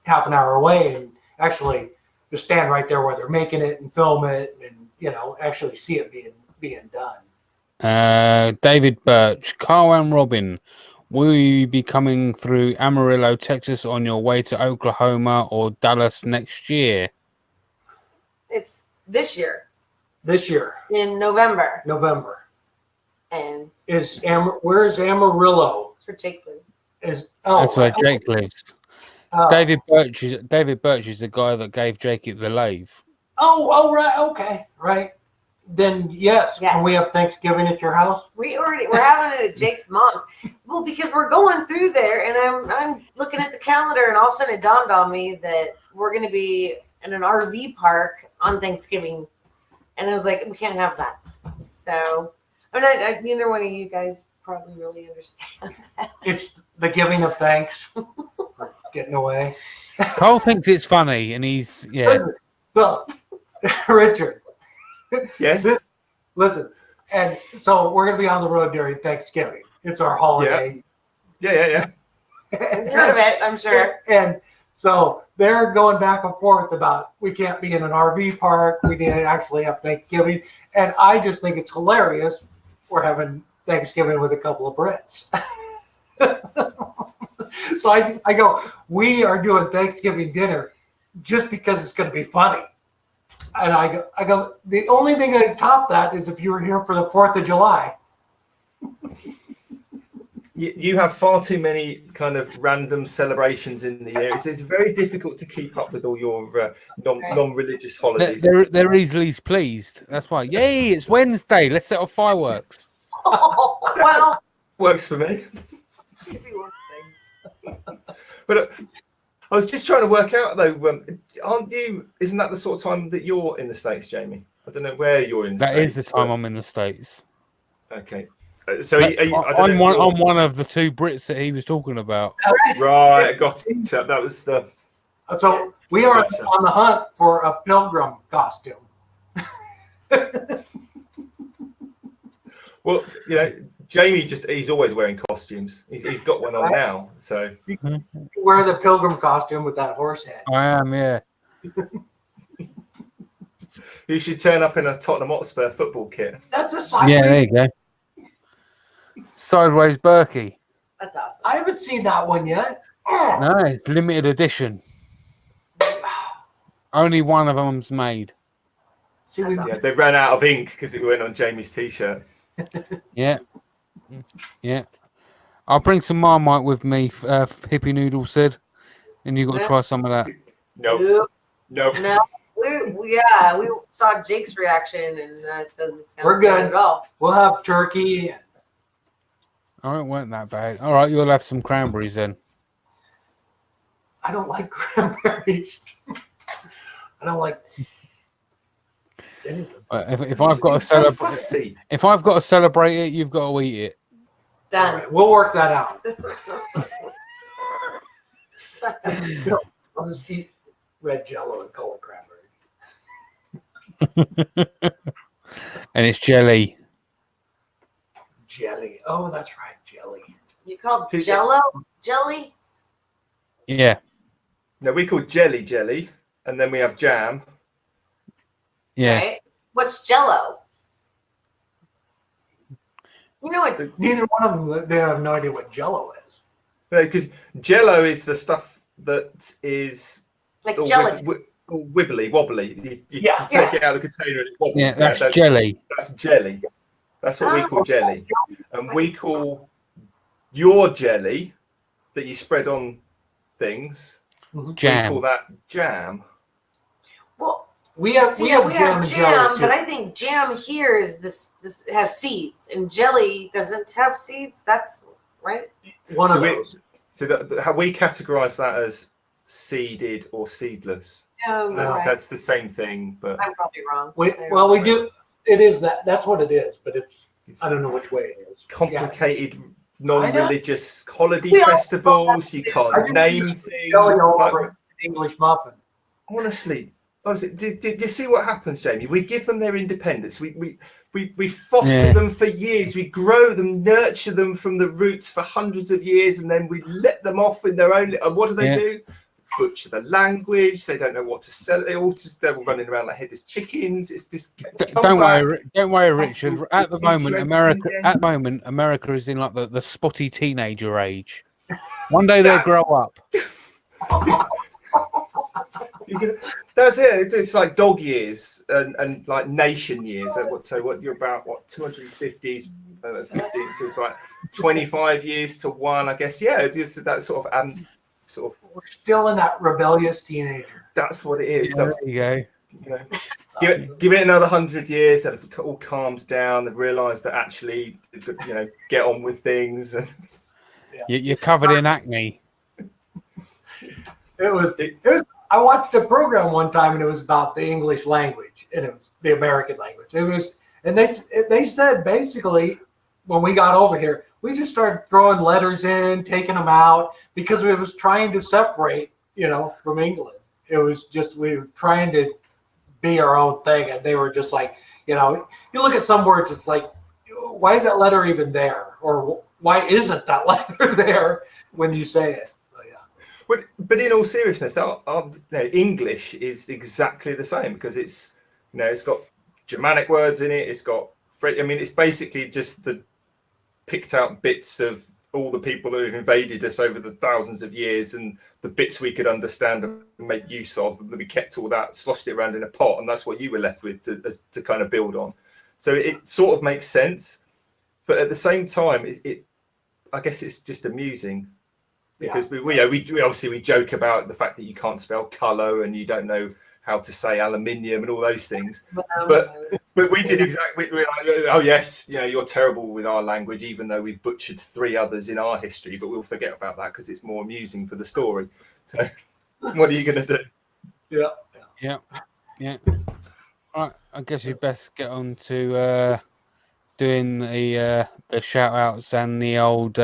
half an hour away and actually just stand right there where they're making it and film it and, actually see it being done. David Birch, Carl and Robin, will you be coming through Amarillo, Texas on your way to Oklahoma or Dallas next year? it's this year This year, in November. And And where's Amarillo? it's for Jake Lee. That's where Jake lives. David Birch is the guy that gave Jake the lathe. Oh, right. Okay. Right. Then yes. Yeah. Can we have Thanksgiving at your house? We're having it at Jake's mom's. Well, because we're going through there, and I'm looking at the calendar, and all of a sudden it dawned on me that we're going to be in an RV park on Thanksgiving, and I was like, we can't have that. So, neither one of you guys probably really understand that. It's the giving of thanks for getting away. Carl thinks it's funny, and he's So, Richard. Yes. Listen, and so we're going to be on the road during Thanksgiving. It's our holiday. Yeah. Heard of it, I'm sure. And so they're going back and forth about we can't be in an RV park. We didn't actually have Thanksgiving. And I just think it's hilarious. We're having Thanksgiving with a couple of Brits. So I go, we are doing Thanksgiving dinner just because it's going to be funny. And I go, the only thing that would top that is if you were here for the 4th of July. You have far too many kind of random celebrations in the year. It's very difficult to keep up with all your non-religious holidays. they're easily pleased. That's why. Yay! It's Wednesday. Let's set off fireworks. Well, Works for me. maybe worse things. But I was just trying to work out though. Isn't that the sort of time that you're in the States, Jamie? I don't know where you're in the States. That is the time I'm in the States. Okay. So I'm one of the two Brits that he was talking about. Right, I got it. That was the. So we are on the hunt for a pilgrim costume. Well, Jamie he's always wearing costumes. He's got one on now. So Wear the pilgrim costume with that horse head. I am, yeah. you should turn up in a Tottenham Hotspur football kit. That's a sideways. Yeah, there you go. Sideways Berkey. That's awesome. I haven't seen that one yet. No, it's limited edition. Only one of them's made. See, They ran out of ink because it went on Jamie's t-shirt. Yeah. I'll bring some Marmite with me, Hippie Noodle said. And you've got to try some of that. Nope. No. We saw Jake's reaction, and that doesn't sound We're good at all. We'll have turkey. Oh, it weren't that bad. All right, you'll have some cranberries then. I don't like cranberries. I don't like anything. If I've got to celebrate, if I've got to celebrate it, you've got to eat it. Done. All right, we'll work that out. I'll just eat red Jello and colored cranberry. And it's jelly. Jelly. Oh, that's right, jelly. You called Jello jelly? Yeah. No, we call jelly, and then we have jam. Yeah. Right? What's Jello? You know what? Neither one of them, they have no idea what Jello is. Because Jello is the stuff that is Like all gelatin. wibbly, wobbly. You Yeah. take it out of the container and it wobbles. Yeah, that's jelly. That's jelly. That's what we call jelly. And we call your jelly that you spread on things, Jam. we call that jam. Well, We have jam and jelly but too. I think jam here is this has seeds, and jelly doesn't have seeds. That's right. One of those. So how we categorize that as seeded or seedless. Oh, you're right. That's the same thing, but I'm probably wrong. We do. It is that. That's what it is, but it's. I don't know which way it is. complicated, non-religious holiday We all- festivals. You I can't didn't name just things. Jelly all It's like, over an English muffin. honestly, do you see what happens, Jamie? We give them their independence. We foster them for years. We grow them, nurture them from the roots for hundreds of years, and then we let them off in their own. And what do they do? Butcher the language. They don't know what to sell. They're all running around like headless chickens. It's just Don't worry, Richard. At the moment, America is in like the spotty teenager age. One day they'll grow up. That's it. It's like dog years and like nation years. So what you're about 250s, 15. So it's like 25 years to one, I guess. Yeah, just that sort of We're still in that rebellious teenager. That's what it is. There you go. You know, give it another 100 years, and it's all calmed down. They've realised that actually, get on with things. You're covered in acne. It was. I watched a program one time, and it was about the English language, and it was the American language. It was, and they said basically when we got over here, we just started throwing letters in, taking them out because we was trying to separate, from England. It was just we were trying to be our own thing, and they were just like, you look at some words, it's like, why is that letter even there, or why isn't that letter there when you say it? But in all seriousness, English is exactly the same because it's got Germanic words in it. It's got it's basically just the picked out bits of all the people that have invaded us over the thousands of years and the bits we could understand and make use of. And we kept all that, sloshed it around in a pot, and that's what you were left with to kind of build on. So it sort of makes sense, but at the same time, I guess it's just amusing. Because we obviously joke about the fact that you can't spell colour and you don't know how to say aluminium and all those things, but we did exactly. We're like, oh yes, you're terrible with our language, even though we butchered 3 others in our history. But we'll forget about that because it's more amusing for the story. So, what are you going to do? Yeah. All right, I guess we best get on to doing the shout outs and the old.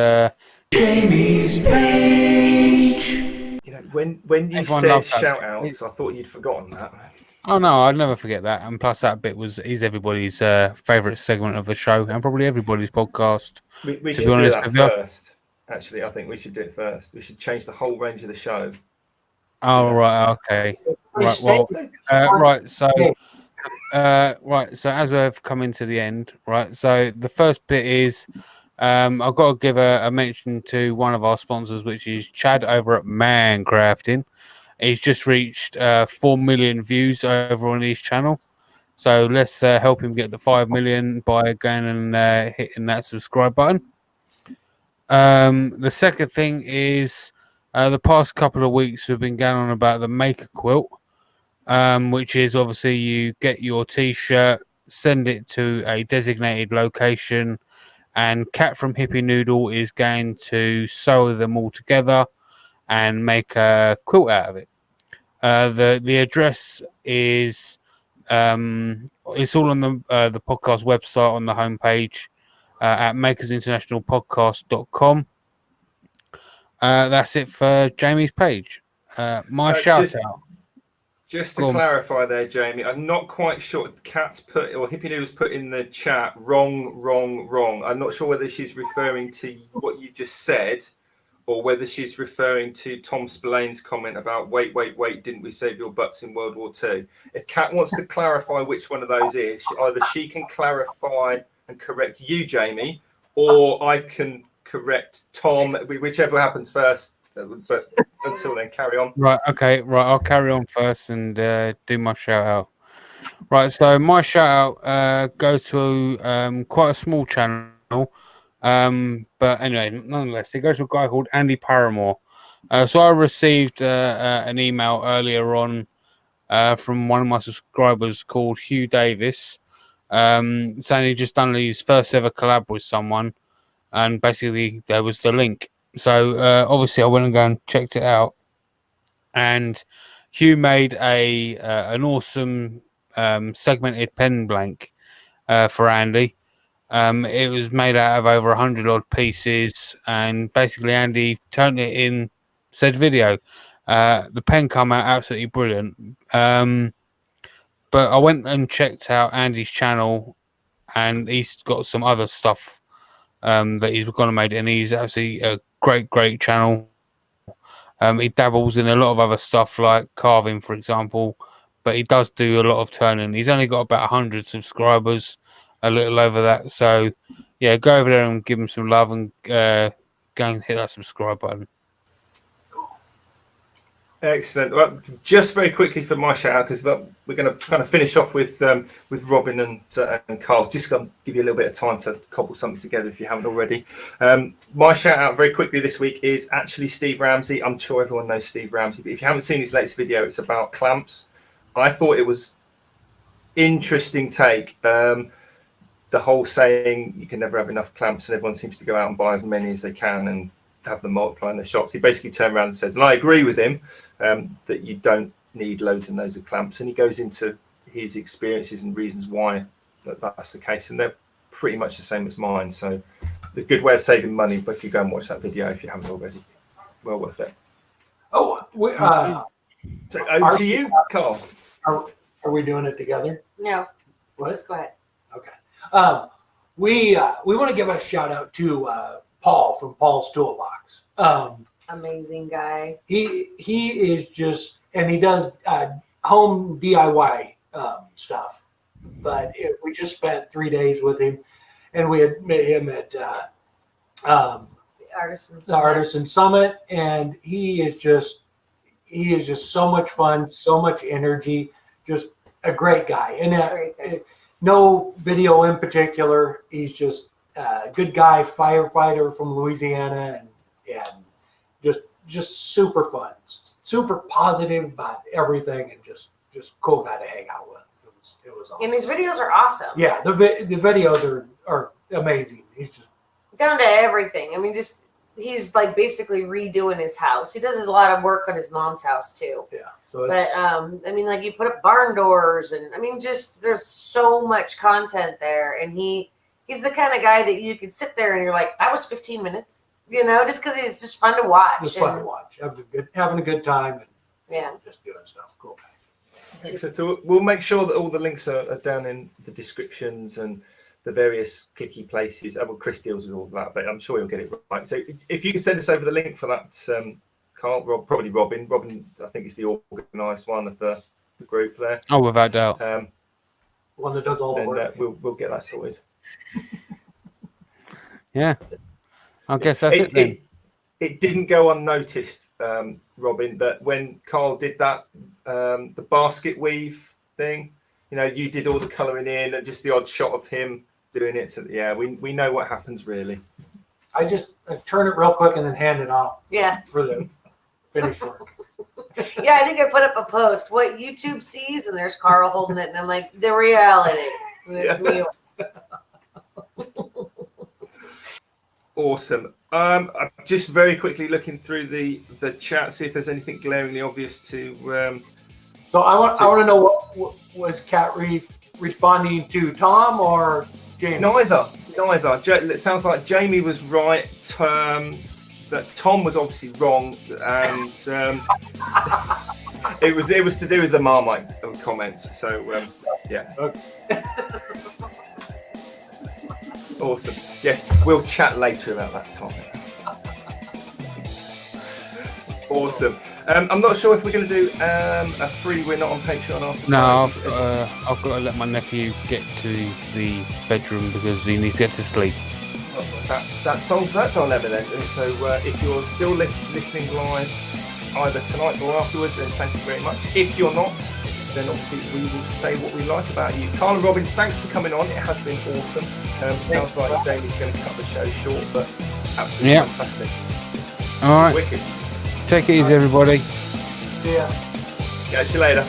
Jamie's page. When you Everyone said shout outs, I thought you'd forgotten that. Oh no, I'd never forget that. And plus, that bit is everybody's favourite segment of the show, and probably everybody's podcast. We should do that first. Actually, I think we should do it first. We should change the whole range of the show. Oh right, okay. Right, well, right. So as we've come into the end, right. So the first bit is. I've got to give a mention to one of our sponsors, which is Chad over at Man Crafting. He's just reached 4 million views over on his channel. So let's help him get the 5 million by going and hitting that subscribe button. The second thing is the past couple of weeks we've been going on about the Maker Quilt, which is obviously you get your T-shirt, send it to a designated location, and Kat from Hippie Noodle is going to sew them all together and make a quilt out of it. The address is it's all on the podcast website on the homepage at makersinternationalpodcast.com. That's it for Jamie's page. My shout out. Just to clarify there, Jamie, I'm not quite sure. Kat's put, or Hippie Noodle's put in the chat, wrong. I'm not sure whether she's referring to what you just said or whether she's referring to Tom Spillane's comment about wait, didn't we save your butts in World War II? If Kat wants to clarify which one of those is, either she can clarify and correct you, Jamie, or I can correct Tom, whichever happens first. But until then, carry on. Right, okay, right. I'll carry on first and do my shout out. Right, so my shout out goes to quite a small channel, but anyway, nonetheless, it goes to a guy called Andy Paramore. So I received an email earlier on from one of my subscribers called Hugh Davis, saying he just done his first ever collab with someone, and basically there was the link. So obviously I went and go and checked it out, and Hugh made an awesome segmented pen blank for Andy. It was made out of over 100 odd pieces, and basically Andy turned it in said video. The pen come out absolutely brilliant. But I went and checked out Andy's channel, and he's got some other stuff that he's going to make, and he's actually a great channel. He dabbles in a lot of other stuff like carving, for example, but he does do a lot of turning. He's only got about 100 subscribers, a little over that. So, yeah, go over there and give him some love, and go and hit that subscribe button. Excellent. Well, just very quickly for my shout out, because we're going to kind of finish off with Robin and Carl. Just going to give you a little bit of time to cobble something together if you haven't already. My shout out very quickly this week is actually Steve Ramsey. I'm sure everyone knows Steve Ramsey, but if you haven't seen his latest video, it's about clamps. I thought it was interesting take. The whole saying you can never have enough clamps, and everyone seems to go out and buy as many as they can and have them multiply in their shops. He basically turned around and says, and I agree with him, that you don't need loads and loads of clamps, and he goes into his experiences and reasons why that's the case, and they're pretty much the same as mine. So a good way of saving money, but if you go and watch that video if you haven't already, well worth it. So over to you, Carl. Are we doing it together? No. What? Let's go ahead. Okay. We want to give a shout out to Paul from Paul's Toolbox. Amazing guy. He is just, and he does home DIY stuff. But we just spent 3 days with him, and we had met him at the Artisan Summit, and he is just so much fun, so much energy, just a great guy. And no video in particular. He's just a good guy, firefighter from Louisiana, and just super fun, super positive about everything, and just cool guy to hang out with. It was awesome. And his videos are awesome. Yeah, the videos are amazing. He's just down to everything. I mean, he's like basically redoing his house. He does a lot of work on his mom's house too. Yeah. So but I mean, like you put up barn doors, and I mean, just there's so much content there, and he's the kind of guy that you could sit there and you're like, that was 15 minutes, just because he's just fun to watch. It's fun to watch, having a good time, and just doing stuff. Cool guy. Excellent. So we'll make sure that all the links are down in the descriptions and the various clicky places. Well, Chris deals with all of that, but I'm sure he'll get it right. So if you could send us over the link for that, Carl, probably Robin. Robin, I think, is the organised one of the group there. Oh, without doubt. One that does all the work. We'll get that sorted. Yeah. I guess that's it then. It didn't go unnoticed, Robin, that when Carl did that, the basket weave thing, you did all the colouring in and just the odd shot of him doing it. So, yeah, we know what happens, really. I just turn it real quick and then hand it off. Yeah. For the finish work. Yeah, I think I put up a post, what YouTube sees, and there's Carl holding it, and I'm like, the reality. Yeah. Awesome. I'm just very quickly looking through the chat, see if there's anything glaringly obvious to. So I want to know what was Kat responding to, Tom or Jamie? Neither. It sounds like Jamie was right. That Tom was obviously wrong, and it was to do with the Marmite comments. So yeah. Okay. Awesome. Yes, we'll chat later about that topic. Awesome. I'm not sure if we're going to do a free win on Patreon after. No, I've got to let my nephew get to the bedroom because he needs to get to sleep. That solves that dilemma then. So if you're still listening live either tonight or afterwards, then thank you very much. If you're not, then obviously we will say what we like about you. Carl and Robin, thanks for coming on. It has been awesome. It sounds like Jamie's going to cut the show short, but absolutely fantastic. All right. Wicked. Take it easy, everybody. Yeah. Catch you later.